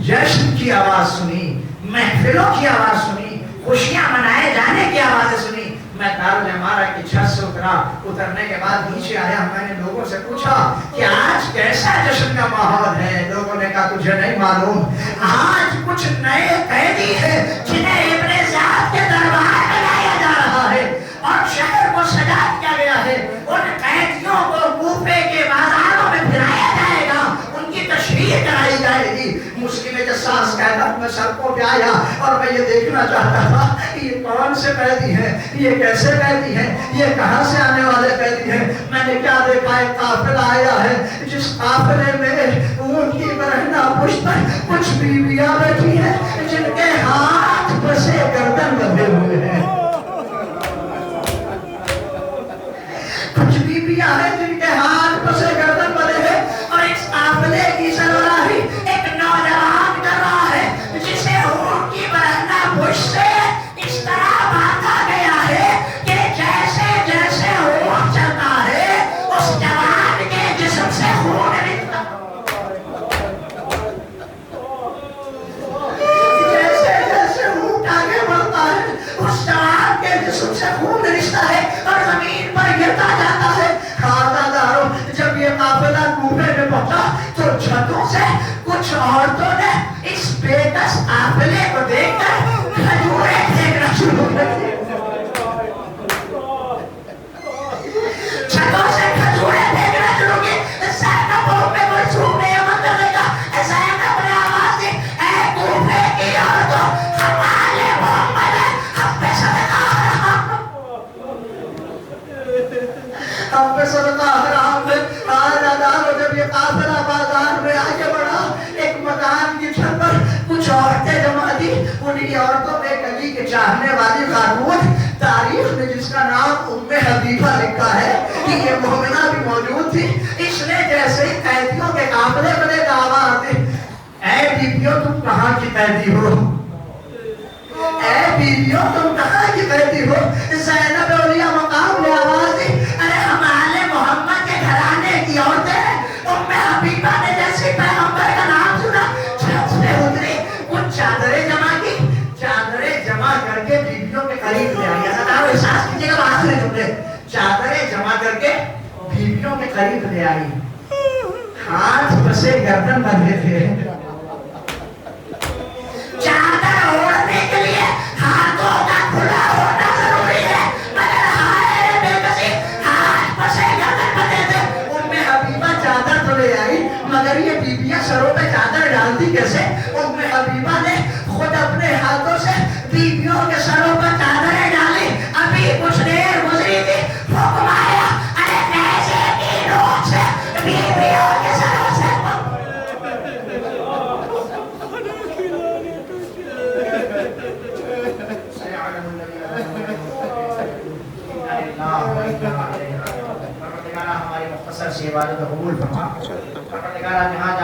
جشن کی آواز سنی, محفلوں کی آواز سنی, خوشیاں منائے جانے کی آوازیں سنی. میں دارالعمارہ کی چھت سے اترنے کے بعد نیچے آیا. میں نے لوگوں سے پوچھا کہ آج کیسا جشن کا ماحول ہے. لوگوں نے کہا تجھے نہیں معلوم, آج کچھ نئے قیدی ہیں جنہیں ابن زیاد کے دربار میں لایا جا رہا ہے اور شہر کو سجا دیا گیا ہے. ان قیدیوں کو کوفے کے بازاروں میں پھرایا جائے گا, ان کی تشریح کرائی جائے گی. مسلم جساس کہتا میں سڑکوں پہ آیا اور میں یہ دیکھنا چاہتا تھا یہ کون سے قیدی ہیں, یہ کیسے قیدی ہیں, یہ کہاں سے آنے والے قیدی ہیں. میں نے کیا دیکھا, ایک قافلہ آیا ہے جس قافلے میں اونٹ کی برہنہ پشت پر کچھ بیویاں بیٹھی ہیں جن کے ہاتھ پسے گردن بندھے ہوئے ہیں. کچھ بیویاں ہیں جن کے ہاتھ پسے گردن بندھے ہیں اور اس قافلے کی سربراہی ایک نوجوان کر رہا ہے جسے اونٹ کی برہنہ پشت سے اس طرح باندھا گیا ہے کہ جیسے جیسے اونٹ چلتا ہے اس جوان کے جسم سے خون نکلتا, جیسے جیسے اونٹ آگے بڑھتا ہے اس جوان کے جسم سے خون رشتہ ہے اور زمین پر گرتا جاتا ہے. خانداروں, جب یہ قافلہ کوفے میں پہنچا تو چھتوں سے کچھ عورتوں نے اس بے کس قافلے کو دیکھ کر کھجوریں پھینکنا شروع کر دی. چھتوں سے کھجوریں پھینکنا شروع کی. زینب میں کوئی چھوپ نہیں منظر دیکھا. زینب نے آواز دی, اے کوفے کی عورتوں, ہمارے محمد ہے, ہم پہ صدقہ حرام, ہم پہ صدقہ حرام ہے. جب یہ قافلہ بازار میں آگے بڑھا ایک مکان کی چھت پر کچھ عورتیں جمع تھی. انہی عورتوں میں ایک علی کے چاہنے والی خاتون, تاریخ میں جس کا نام ام حبیبہ لکھا ہے کہ یہ مومنہ بھی موجود تھی. اس نے جیسے ہی قیدیوں کے قافلے میں نے آواز دی, اے بیویوں تم کہاں کی قیدی ہو, اے بیویوں تم کہاں کی قیدی ہو. زینب اولیاء مقام نے آواز دی, ارے ہمارے محمد کے گھرانے کی عورتیں ہیں. ام حبیبہ نے جیسے پیغمبر کا نام سنا چھت سے اتری, کچھ چادریں جمع کی, چادریں جمع کر کے بیویوں کے قریب لے آئی. ذرا احساس کیجیے گا بات نہیں سن رہے. چادریں جمع کر کے بیویوں کے قریب لے آئی, ہاتھ پسے گردن بندھے تھے. چادر اوڑھنے کے لیے ہاتھوں کا کھلا ہونا ضروری ہے, مگر ہائے بے کسی, ہاتھ پسے گردن بندھے تھے. ام حبیبہ چادر تو لے آئی مگر یہ بیویاں سروں پہ چادر ڈالتی کیسے. ام حبیبہ نے خود اپنے ہاتھوں سے بیویوں کے سروں پر چادریں ڈالی. ابھی کچھ دیر گزری تھی, حکم آیا, ارے کیسے کی نوک سے بیویوں کے سروں سے ہماری مختصر سی عبادت قبول فرما.